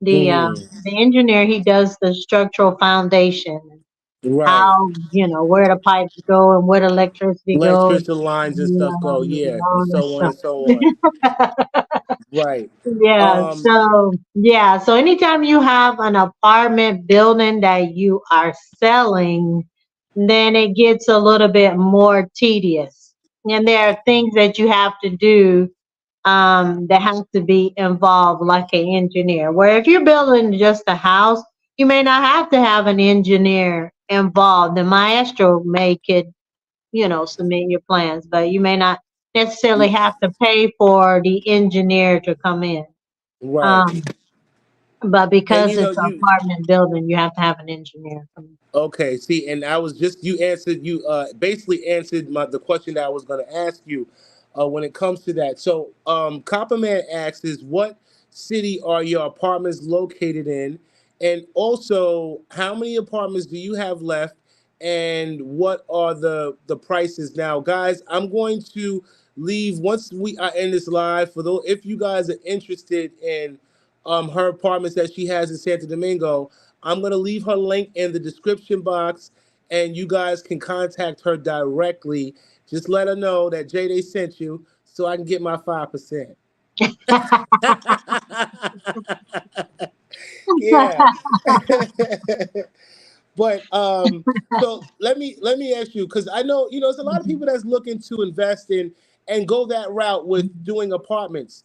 Mm-hmm. The engineer, he does the structural foundation, Right. how where the pipes go and where the electricity goes, Electricity lines and stuff go, and yeah, and all that so on and so on. stuff. Right. Yeah, Um. so anytime you have an apartment building that you are selling, then it gets a little bit more tedious. And there are things that you have to do that have to be involved, like an engineer. Where if you're building just a house, you may not have to have an engineer involved. The maestro may could submit your plans, but you may not necessarily have to pay for the engineer to come in. Right. Um, but And because it's an apartment building, you have to have an engineer come in. okay, see, and I was just you basically answered the question that I was going to ask you when it comes to that. So, Copperman asks is what city are your apartments located in, and also how many apartments do you have left, and what are the prices now, guys? I'm going to leave once we are in this live for those if you guys are interested in her apartments that she has in Santo Domingo. I'm going to leave her link in the description box, and you guys can contact her directly. Just let her know that Jay they sent you so I can get my 5%. Yeah. But so let me ask you, because I know there's a lot of people that's looking to invest in and go that route with doing apartments.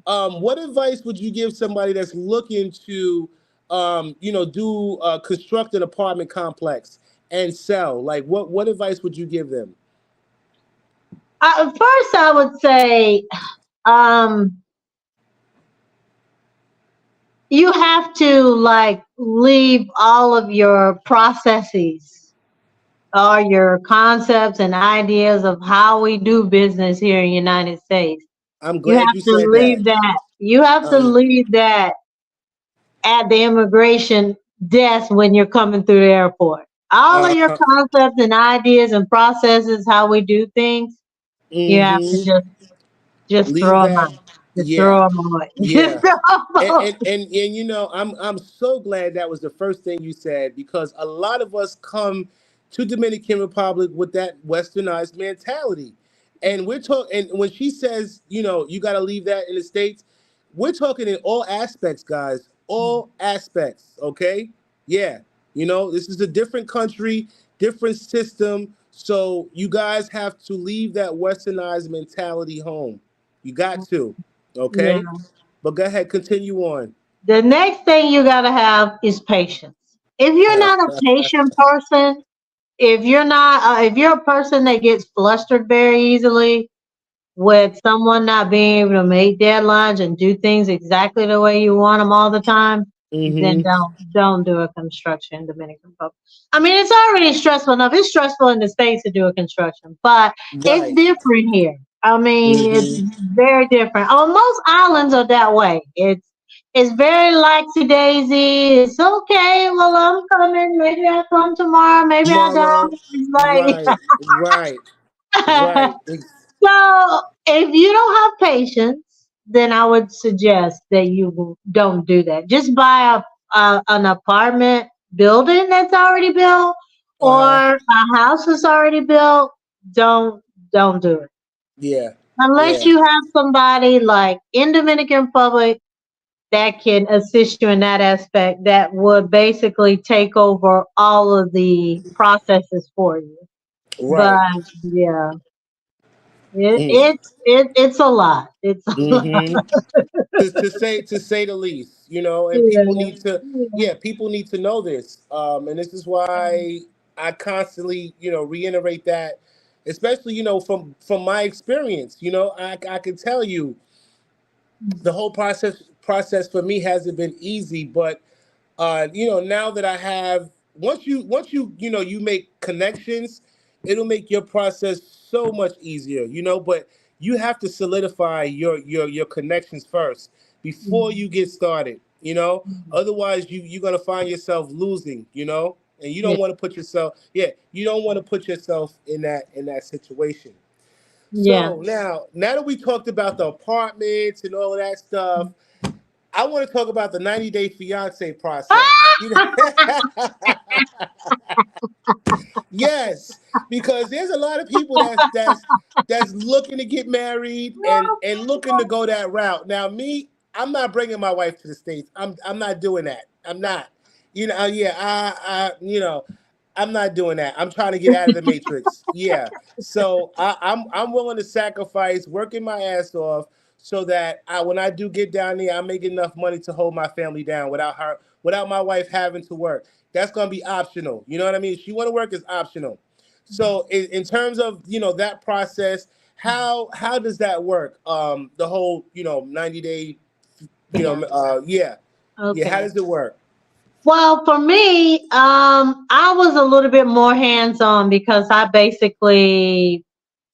What advice would you give somebody that's looking to do construct an apartment complex and sell? Like what advice would you give them? First, I would say um, you have to like leave all of your processes or your concepts and ideas of how we do business here in the United States. I'm You glad have you to said that. leave that. You have to Um, leave that at the immigration desk when you're coming through the airport. All of your uh, concepts and ideas and processes, how we do things, you have to mm-hmm. just Leave throw them that. out. Just Yeah, throw them away. Just yeah. throw them And, away. and I'm so glad that was the first thing you said, because a lot of us come to Dominican Republic with that westernized mentality. And we're talking, and when she says, you got to leave that in the States, we're talking in all aspects, guys, all aspects. Okay. Yeah. This is a different country, different system. So you guys have to leave that westernized mentality home. You got to. Yeah. Okay. But go ahead, continue on. The next thing you gotta have is patience. If you're not a patient person, if you're a person that gets flustered very easily, with someone not being able to make deadlines and do things exactly the way you want them all the time, then Mm-hmm. don't do a construction in Dominican Republic. I mean, it's already stressful enough. It's stressful in the States to do a construction, but it's Right. different here. I mean, it's Mm-hmm. very different. Oh, most islands are that way. It's very laxy daisy. It's okay. Well, I'm coming. Maybe I'll come tomorrow. Maybe I Tomorrow. don't. It's Right. Right. like Right. So, if you don't have patience, then I would suggest that you don't do that. Just buy an apartment building that's already built or Uh-huh. a house that's already built. Don't don't do it Yeah. unless Yeah. you have somebody like in Dominican Republic that can assist you in that aspect. That would basically take over all of the processes for you. But Right. yeah, Mm. it's a lot. It's a lot. Mm-hmm. To say the least, and people Yeah. need to, yeah, people need to know this. And this is why I constantly, reiterate that, especially, from my experience, I can tell you the whole process for me hasn't been easy, but now that I have, once you you make connections, it'll make your process so much easier, but you have to solidify your connections first before you get started, otherwise you're going to find yourself losing, and you Yeah. don't want to put yourself, yeah, you don't want to put yourself in that situation. Yeah. So now that we talked about the apartments and all of that stuff, I want to talk about the 90-day fiance process. Yes, because there's a lot of people that's looking to get married and looking to go that route. Now, me, I'm not bringing my wife to the States. I'm not doing that. I'm not. Yeah, I'm not doing that. I'm trying to get out of the matrix. Yeah. So I'm willing to sacrifice working my ass off so that when I do get down there, I make enough money to hold my family down without my wife having to work. That's gonna be optional. You know what I mean? If she want to work, is optional. So in terms of that process, how does that work? The whole 90-day, Yeah. yeah, yeah. How Okay. does it work? Well, for me, I was a little bit more hands-on because I basically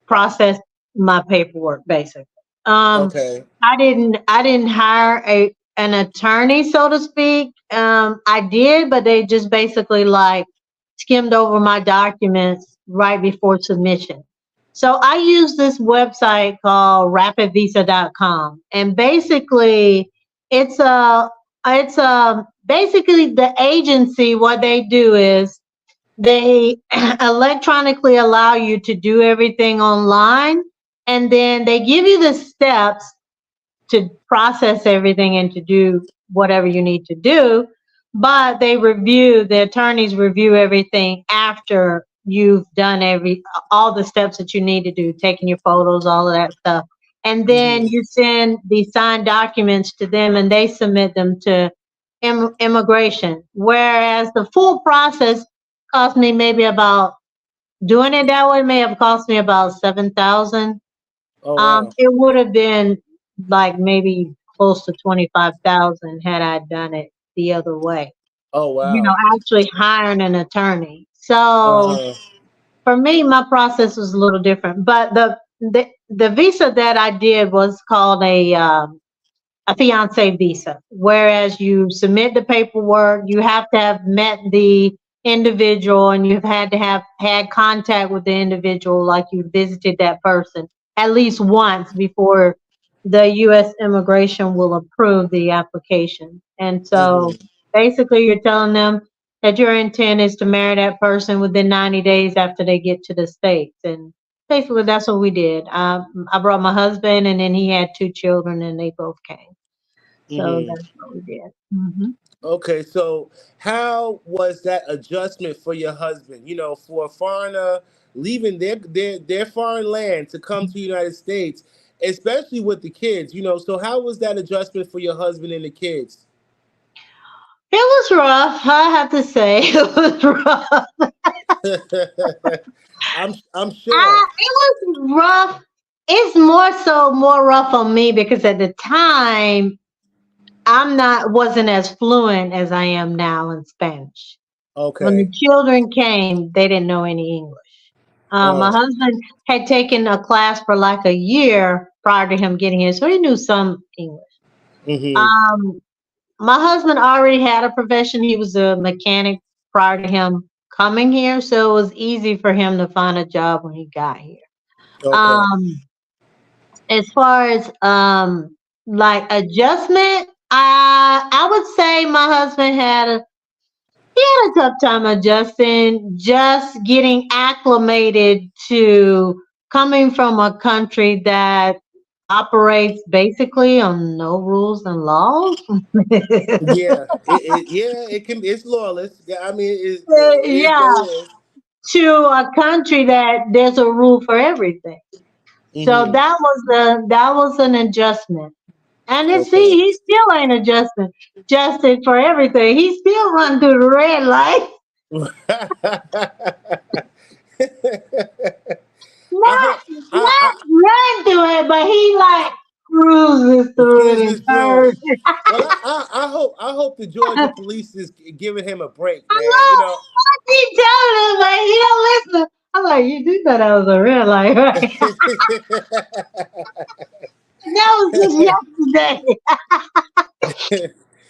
processed my paperwork basically. Um, Okay. I didn't hire an attorney, so to speak. I did, but they just basically like skimmed over my documents right before submission. So I use this website called rapidvisa.com, and basically it's a basically the agency. What they do is they electronically allow you to do everything online, and then they give you the steps to process everything and to do whatever you need to do. But the attorneys review everything after you've done all the steps that you need to do, taking your photos, all of that stuff. And then Hmm. you send the signed documents to them and they submit them to immigration. Whereas the full process cost me maybe about doing it that way may have cost me about 7,000. Oh wow. It would have been like maybe close to 25,000 had I done it the other way. Oh You know, wow. actually hiring an attorney. So Uh-huh. for me, my process was a little different. But the visa that I did was called a fiance visa, whereas you submit the paperwork, you have to have met the individual and you've had to have had contact with the individual, like you visited that person at least once before the U.S. immigration will approve the application. And so Hmm. basically, you're telling them that your intent is to marry that person within 90 days after they get to the States. And basically, that's what we did. I brought my husband, and then he had two children, and they both came. So Hmm. that's what we did. Hmm. Okay, so how was that adjustment for your husband? You know, for a foreigner leaving their foreign land to come to the United States, especially with the kids. You know, so how was that adjustment for your husband and the kids? It was rough, I have to say. It was rough. I'm sure. It was rough. It's more rough on me because at the time wasn't as fluent as I am now in Spanish. When the Okay. children came, they didn't know any English. My Uh. husband had taken a class for like a year prior to him getting here, so he knew some English. Mhm. Um, my husband already had a profession. He was a mechanic prior to him coming here, so it was easy for him to find a job when he got here. Okay. Um, as far as like adjustment, I would say my husband he had a tough time adjusting, just getting acclimated to coming from a country that operates basically on no rules and laws. Yeah. Yeah. It can. It's lawless. Yeah. I mean, it is what Yeah, it is. to a country that there's a rule for everything. So Mhm. that was an adjustment. And then see, Okay. he still ain't adjusted for everything. He still run through the red light. I Not hope. not run through it, but he like cruises through it and Cruises through turns. it. Well, I hope the Georgia police is giving him a break, I man. You know. know. I keep telling him, but he don't listen. I'm like, you do thought I was a red light, right? That was just yesterday.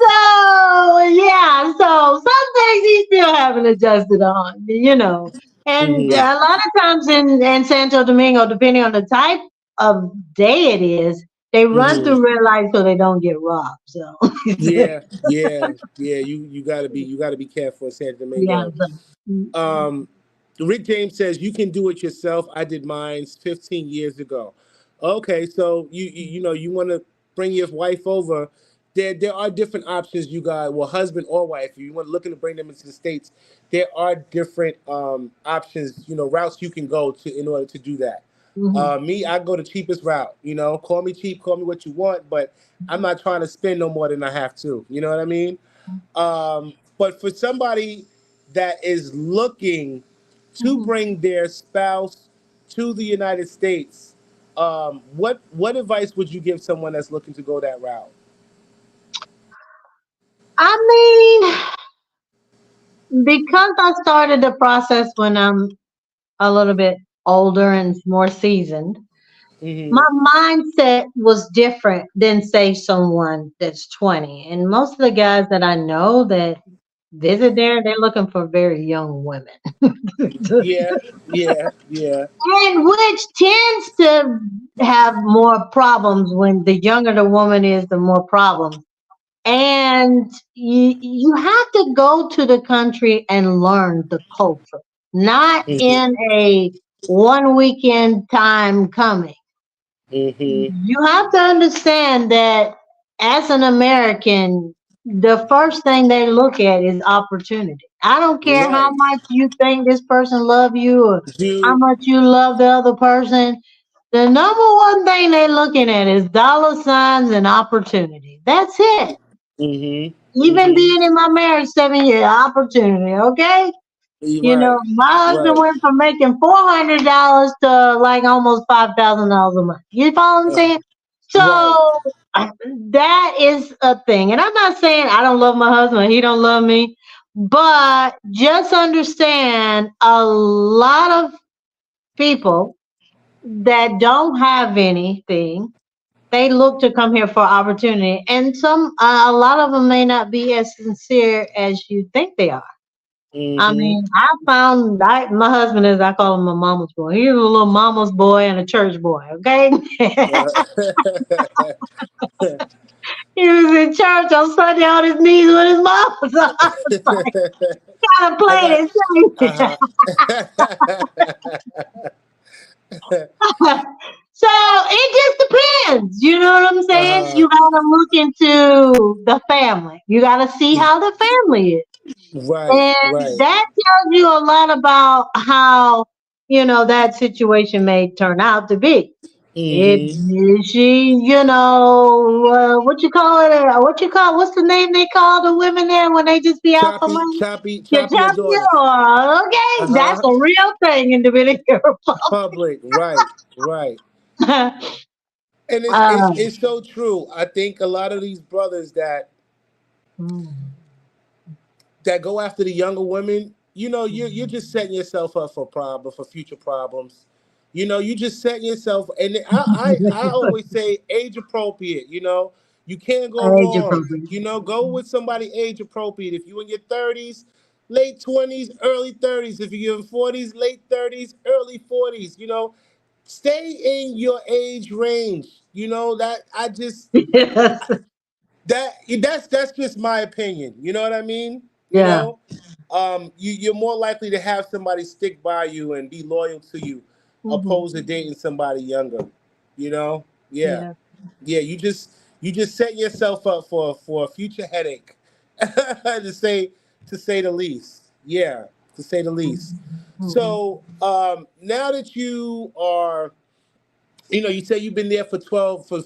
So yeah, so some things he still haven't adjusted on, you know. And Mhm. a lot of times in Santo Domingo, depending on the type of day it is, they run Mhm. through red lights so they don't get robbed. So Yeah, yeah, yeah. You gotta be careful in San yeah. Domingo. So, mm, Um, Rick James says you can do it yourself. I did mine 15 years ago. Okay, so you want to bring your wife over. There are different options. You got, well, husband or wife. If you want looking to bring them into the states, there are different options. Routes you can go to in order to do that. mhm, Me, I go the cheapest route. Call me cheap, call me what you want, but I'm not trying to spend no more than I have to. You know what I mean? But for somebody that is looking to mhm. bring their spouse to the United States, what advice would you give someone that's looking to go that route? I mean, because I started the process when I'm a little bit older and more seasoned, my Hmm. mindset was different than say someone that's 20. And most of the guys that I know that visit there, they're looking for very young women. Yeah, yeah, yeah. And which tends to have more problems. When the younger the woman is, the more problems. And you have to go to the country and learn the culture, not Hmm. in a one weekend time coming. Mm-hmm. You have to understand that as an American, the first thing they look at is opportunity. I don't care how Right. much you think this person love you or how You. much you love the other person. The number one thing they're looking at is dollar signs and opportunity. That's it. Mm-hmm. Even Mm-hmm. being in my marriage 7 years, opportunity, okay? You know, Right. my husband Right. went from making $400 to like almost $5,000 a month. You follow what I'm Uh, saying? right. So that is a thing. And I'm not saying I don't love my husband, he don't love me, but just understand a lot of people that don't have anything, they look to come here for opportunity. And a lot of them may not be as sincere as you think they are. I Mm-hmm. mean, my husband is, I call him a mama's boy. He's a little mama's boy and a church boy, okay? He was in church on Sunday on his knees with his mama. So I was like, gotta I play got. this Uh-huh. So it just depends. You know what I'm saying? Uh-huh. You gotta look into the family. You gotta see how the family is. Right. And Right. that tells you a lot about how, that situation may turn out to be. If Mm-hmm. is she, what you call it? What's the name they call the women there when they just be out for Choppy, money? choppy, Your choppy at champion? daughters. Okay, that's Uh-huh. a real thing in Dominican Public. Right. Right. Republic. And it's it's um, it's so true. I think a lot of these brothers that go after the younger women, you're just setting yourself up for for future problems. You just setting yourself, and I always say age appropriate. You can't go age wrong. appropriate. Go with somebody age appropriate. If you in your 30s, late 20s, early 30s. If you're in 40s, late 30s, early 40s. Stay in your age range. That I just Yes. that's just my opinion. You know what I mean? Yeah. You're more likely to have somebody stick by you and be loyal to you, Hmm. opposed to dating somebody younger. You know? Yeah, Yeah. yeah. You just set yourself up for a future headache, to say the least. Yeah, to say the least. Hmm. So now that you say you've been there for 12 for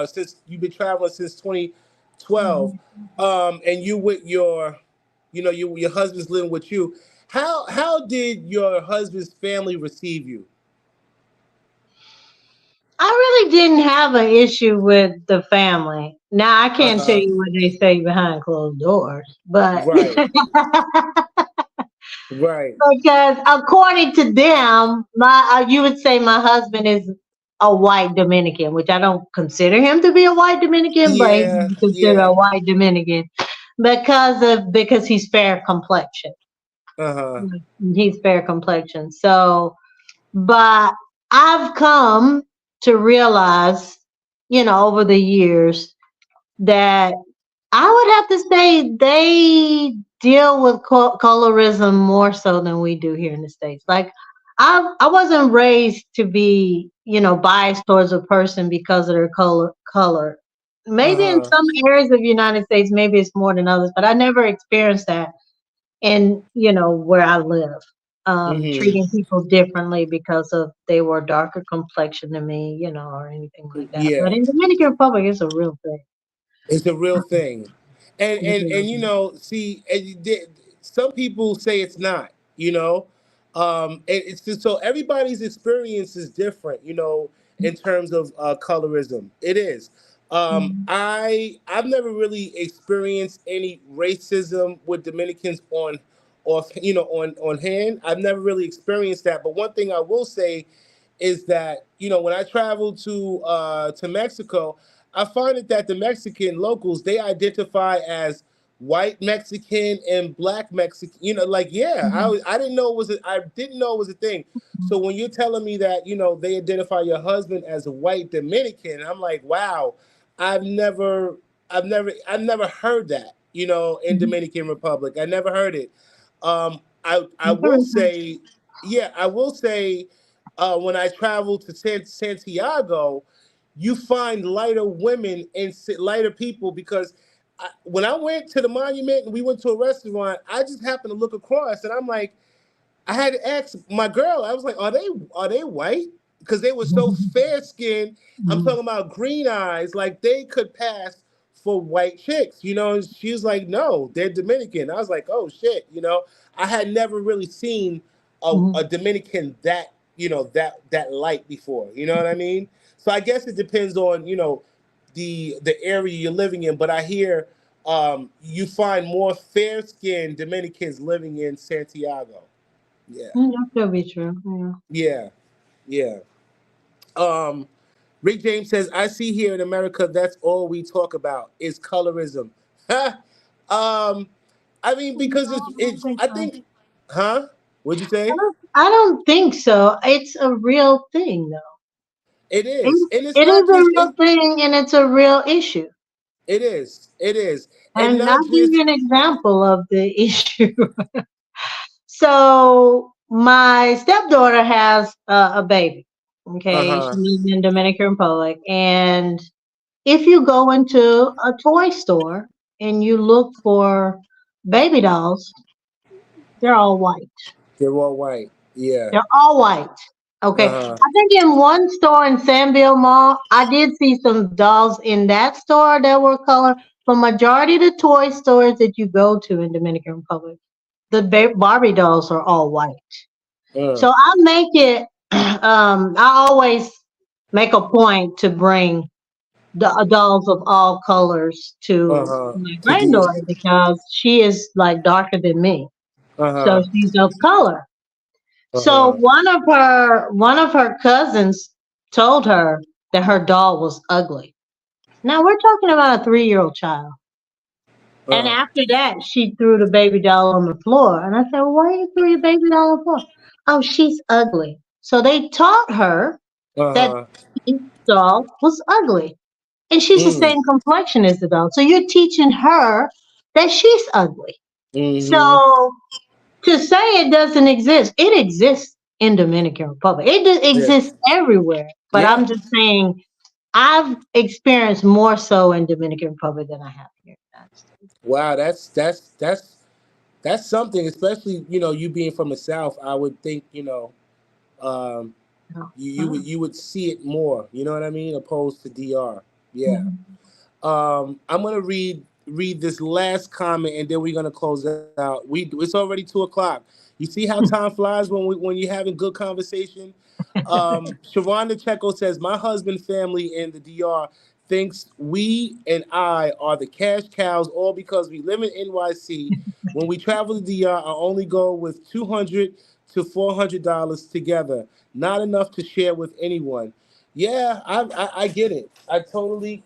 since you've been traveling since 2012, and you with your husband's living with you. How did your husband's family receive you? I really didn't have an issue with the family. Now I can't tell Uh-huh. you what they say behind closed doors, but Right. Right. because according to them, you would say my husband is a white Dominican, which I don't consider him to be a white Dominican, but he's Yeah. considered a Yeah. white Dominican because he's fair complexion. Uh-huh. He's fair complexion. So, but I've come to realize, over the years that I would have to say they deal with colorism more so than we do here in the States. Like, I wasn't raised to be, biased towards a person because of their color. Maybe in Uh-huh. some areas of the United States, maybe it's more than others, but I never experienced that in, where I live. Mm-hmm. Treating people differently because of they were darker complexion than me, or anything like that. But Yeah. in Dominican Republic, it's a real thing. It's a real thing. And It's and a real and thing. see, some people say it's not, and it's just so everybody's experience is different, in terms of colorism. It is. Mhm. I've never really experienced any racism with Dominicans on hand. I've never really experienced that. But one thing I will say is that when I travel to Mexico, I find it that the Mexican locals, they identify as white Mexican and black Mexican. Like, yeah, Mhm. I didn't know I didn't know it was a thing. So when you're telling me that they identify your husband as a white Dominican, I'm like, wow, I've never I've never heard that. In Mhm. Dominican Republic, I never heard it. I will Interesting. say, yeah, I will say, when I traveled to Santiago, you find lighter women and lighter people because when I went to the monument and we went to a restaurant, I just happened to look across and I'm like, I had to ask my girl. I was like, "Are they white?" Because they were so fair skinned. I'm talking about green eyes, like they could pass for white chicks. And she was like, "No, they're Dominican." I was like, "Oh shit!" I had never really seen a Dominican that that light before. You know what I mean? So I guess it depends on the area you're living in. But I hear you find more fair skinned Dominicans living in Santiago. Yeah. That could be true. Yeah. Yeah. Yeah. Um, Rick James says, I see here in America that's all we talk about is colorism. um, I mean, No, because I don't think I so. think, huh? What'd you say? I don't think so. It's a real thing, though. It It, is. And it's it is not a just, real thing, and it's a real issue. it is. It is. And And I'll not give you just, an example of the issue. So my stepdaughter has a baby. Okay, she uh-huh. lives in Dominican Republic, and if you go into a toy store and you look for baby dolls, they're all white. They're all white. Yeah. They're all white. Okay. Uh-huh. I think in one store in Sanville Mall, I did see some dolls in that store that were color. But majority of the toy stores that you go to in Dominican Republic, the Barbie dolls are all white. Uh, So I make it. I always make a point to bring the dolls of all colors to uh-huh. my To do, granddaughter because she is like darker than me, so uh-huh. she's of color. So Uh-huh. one of her cousins told her that her doll was ugly. Now we're talking about a 3-year-old child. And Uh, after that, she threw the baby doll on the floor. And I said, well, why you threw your baby doll on the floor? Oh, she's ugly. So they taught her that uh-huh. the doll was ugly. And she's the Mm. same complexion as the doll. So you're teaching her that she's ugly. Mm-hmm. So to say it doesn't exist, it exists in Dominican Republic. It Yeah. exists everywhere. But Yeah. I'm just saying I've experienced more so in Dominican Republic than I have here in the United States. Wow, that's something, especially you being from the South. I would think um, No. you would see it more. You know what I mean, opposed to DR. Yeah. Mhm. I'm gonna read this last comment and then we're gonna close out. It's already 2 o'clock. You see how time flies when you're having good conversation. Sharonda Checo says my husband family in the DR thinks we and I are the cash cows all because we live in NYC. When we travel to DR, I only go with $200 to $400 together. Not enough to share with anyone. Yeah, I get it. I totally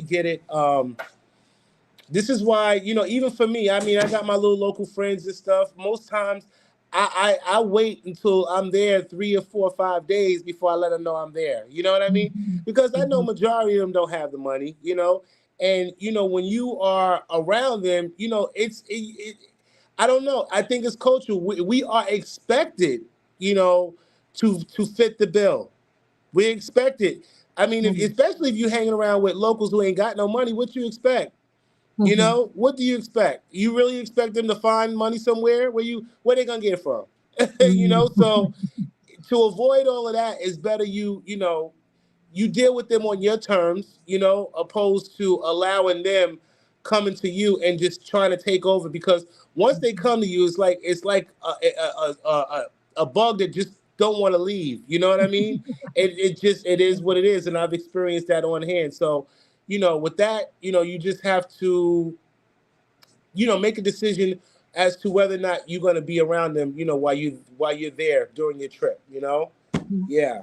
get it. This is why even for me, I mean, I got my little local friends and stuff. Most times, I wait until I'm there 3 or 4 or 5 days before I let them know I'm there. You know what I mean? Mhm. Because I know Mhm. majority of them don't have the money. And when you are around them, I don't know. I think it's cultural. We are expected, you know, to fit the bill. We expect it. I mean, Mhm. especially if you're hanging around with locals who ain't got no money, what you expect? Mhm. What do you expect? You really expect them to find money somewhere? Where they gonna get it from? So to avoid all of that, it's better you deal with them on your terms, opposed to allowing them coming to you and just trying to take over. Because once they come to you, it's like a bug that just don't want to leave. You know what I mean? It is what it is, and I've experienced that on hand. So, with that, you just have to make a decision as to whether or not you're going to be around them, while you're there during your trip. Yeah.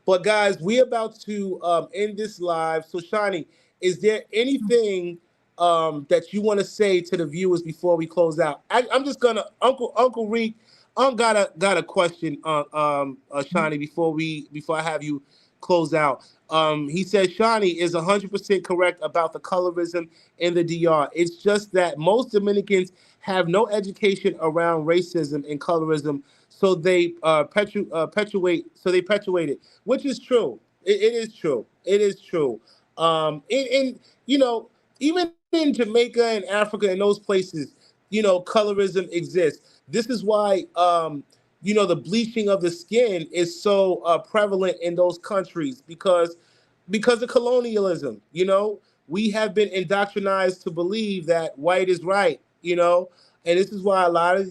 But guys, we're about to end this live. So Shani, is there anything that you want to say to the viewers before we close out? I'm just gonna Uncle Reek, got a question on Shani before I have you close out. He says Shani is 100% correct about the colorism in the DR. It's just that most Dominicans have no education around racism and colorism, so they perpetuate it, which is true. It is true. It is true. And you know, even in Jamaica and Africa and those places, colorism exists. This is why, the bleaching of the skin is so prevalent in those countries because of colonialism. We have been indoctrinized to believe that white is right. And this is why a lot of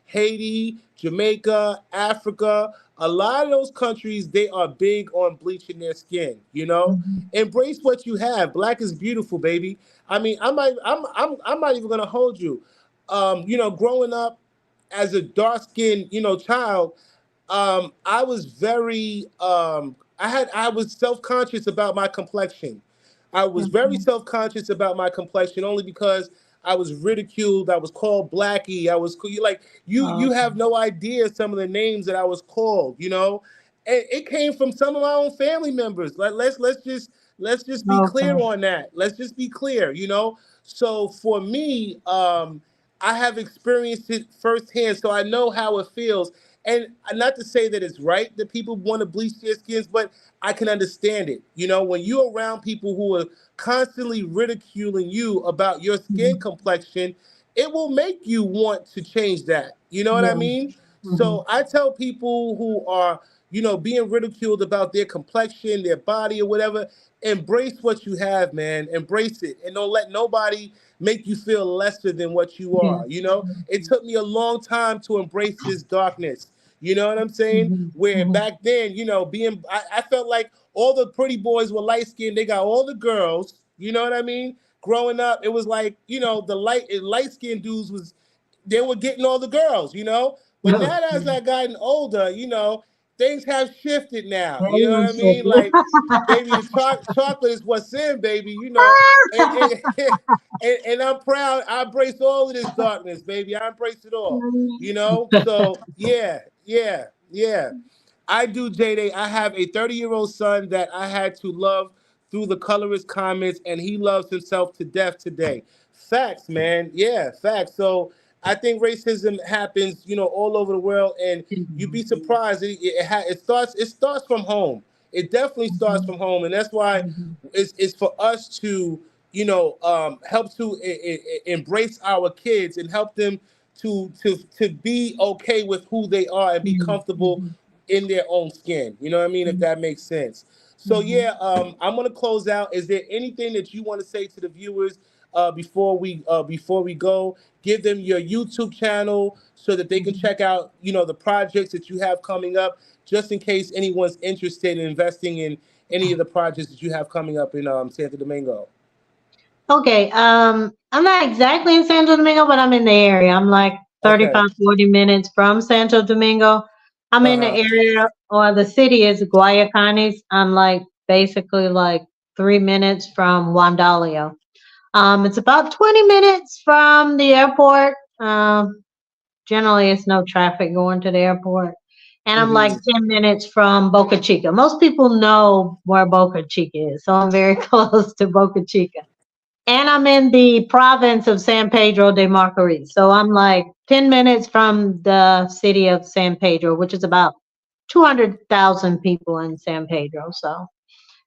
Haiti, Jamaica, Africa, a lot of those countries, they are big on bleaching their skin. Mhm. Embrace what you have. Black is beautiful, baby. I mean, I'm not even gonna hold you. Growing up as a dark skinned child, I was very I was self conscious about my complexion. I was very Mhm. self conscious about my complexion only because I was ridiculed. I was called Blackie. Like you Okay. have no idea some of the names that I was called. And it came from some of my own family members. Like let's just be clear Okay. on that. Let's just be clear. So for me, I have experienced it firsthand, so I know how it feels. And not to say that it's right that people want to bleach their skins, but I can understand it. When you're around people who are constantly ridiculing you about your skin Mhm. complexion, it will make you want to change that. You know what I Yeah. mean? Mhm. So I tell people who are, being ridiculed about their complexion, their body, or whatever, embrace what you have, man. Embrace it. And don't let nobody make you feel lesser than what you Yeah. are. It took me a long time to embrace this darkness. You know what I'm saying? Mhm. Where Mhm. back then, I felt like all the pretty boys were light skinned. They got all the girls. You know what I mean? Growing up, it was like, the light skinned dudes was they were getting all the girls. But now as Okay. I gotten older, things have shifted now. You know what Very I mean? tricky. Like, baby, the chocolate is what's in, baby. And, and I'm proud. I embrace all of this darkness, baby. I embrace it all. So yeah, yeah, yeah. I do, J Day. I have a 30-year-old son that I had to love through the colorist comments, and he loves himself to death today. Facts, man. Yeah, facts. So I think racism happens, all over the world, and you'd be surprised. It starts from home. It definitely starts Mhm. from home, and that's why Mhm. it's for us to, help to embrace our kids and help them to be okay with who they are and be Mhm. comfortable Mhm. in their own skin. You know what I mean? If Mhm. that makes sense. So Mhm. yeah, I'm gonna close out. Is there anything that you want to say to the viewers before we go? Give them your YouTube channel so that they can Mhm. check out the projects that you have coming up, just in case anyone's interested in investing in any of the projects that you have coming up in Santo Domingo. Okay, I'm not exactly in Santo Domingo, but I'm in the area. I'm like Okay. 35, 40 minutes from Santo Domingo. I'm Uh in the huh. area, or the city is Guayacanes. I'm like basically like 3 minutes from Wandalio. It's about 20 minutes from the airport. Generally, it's no traffic going to the airport. And I'm like Mm-hmm. 10 minutes from Boca Chica. Most people know where Boca Chica is, so I'm very close to Boca Chica. And I'm in the province of San Pedro de Macorís. So I'm like 10 minutes from the city of San Pedro, which is about 200,000 people in San Pedro. So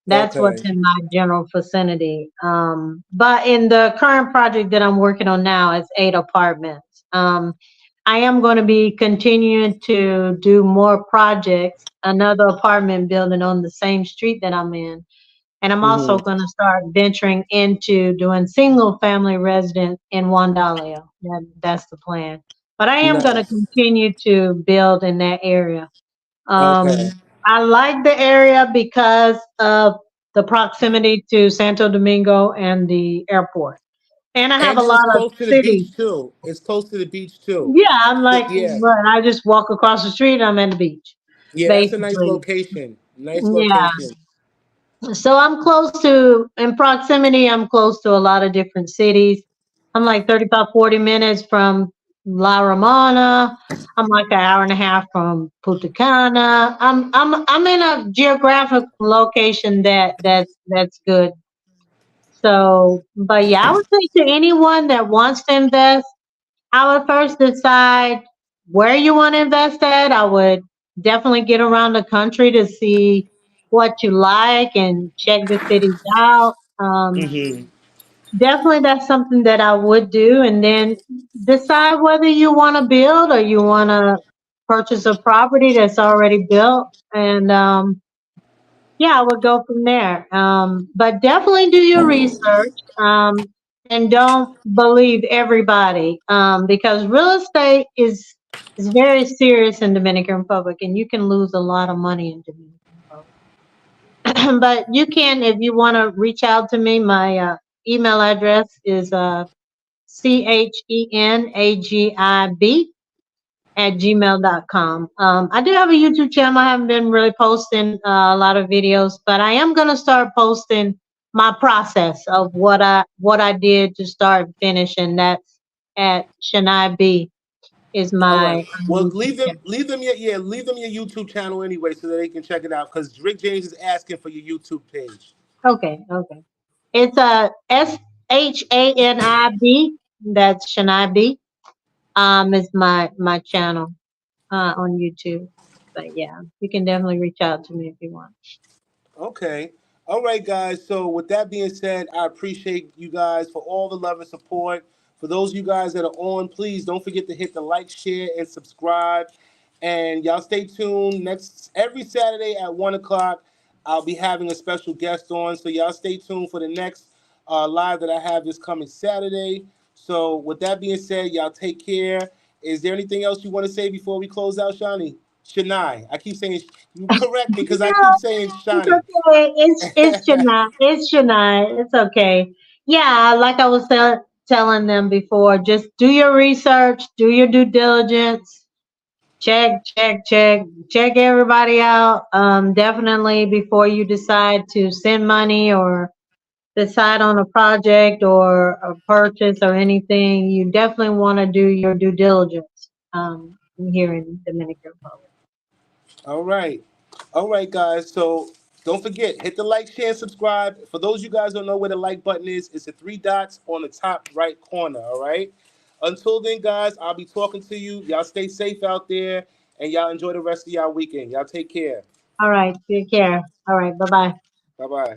that's what's Okay. in my general vicinity. But in the current project that I'm working on now, it's 8 apartments. I am going to be continuing to do more projects, another apartment building on the same street that I'm in. And I'm also Mm-hmm. going to start venturing into doing single family residence in Wandalio. That's the plan. But I am going to Nice. continue to build in that area. Okay. I like the area because of the proximity to Santo Domingo and the airport. And I have And a it was lot of close to the cities. beach too. It's close to the beach too. Yeah, I'm like, Yeah. what? I just walk across the street and I'm at the beach, Yeah, that's a nice basically. location. Nice Yeah. location. So I'm close to, in proximity, I'm close to a lot of different cities. I'm like 35, 40 minutes from La Romana. I'm like an hour and a half from Punta Cana. I'm in a geographic location that's good. So, but yeah, I would say to anyone that wants to invest, I would first decide where you want to invest at. I would definitely get around the country to see. what you like and check the cities out. Mm-hmm. Definitely, that's something that I would do, and then decide whether you want to build or you want to purchase a property that's already built. And yeah, I would go from there. But definitely do your research, and don't believe everybody, because real estate is very serious in Dominican Republic, and you can lose a lot of money in Dominican Republic. But you can, if you want to reach out to me, my email address is chenagib@gmail.com. I do have a YouTube channel. I haven't been really posting a lot of videos, but I am gonna start posting my process of what I did to start and finish, and that's at Shania B is All right. my Well, YouTube channel. leave them your YouTube channel anyway, so that they can check it out. Because Rick James is asking for your YouTube page. Okay, okay. It's SHANIB. That's Shania B. Is my channel on YouTube. But yeah, you can definitely reach out to me if you want. Okay. All right, guys. So with that being said, I appreciate you guys for all the love and support. For those of you guys that are on, please don't forget to hit the like, share, and subscribe. And y'all stay tuned. Next every Saturday at 1 o'clock, I'll be having a special guest on. So y'all stay tuned for the next live that I have this coming Saturday. So with that being said, y'all take care. Is there anything else you want to say before we close out, Shani? Shania. I keep saying you correct me because I keep No, saying it's Shani. okay. It's Shania. It's Shania. It's okay. Yeah, like I was telling them before, just do your research, do your due diligence, check everybody out. Definitely before you decide to send money or decide on a project or a purchase or anything, you definitely want to do your due diligence. Here in Dominican Republic. All right. All right, guys. So don't forget, hit the like, share, and subscribe. For those of you guys who don't know where the like button is, it's the three dots on the top right corner. All right. Until then, guys, I'll be talking to you. Y'all stay safe out there and y'all enjoy the rest of y'all weekend. Y'all take care. All right, take care. All right, bye bye. Bye bye.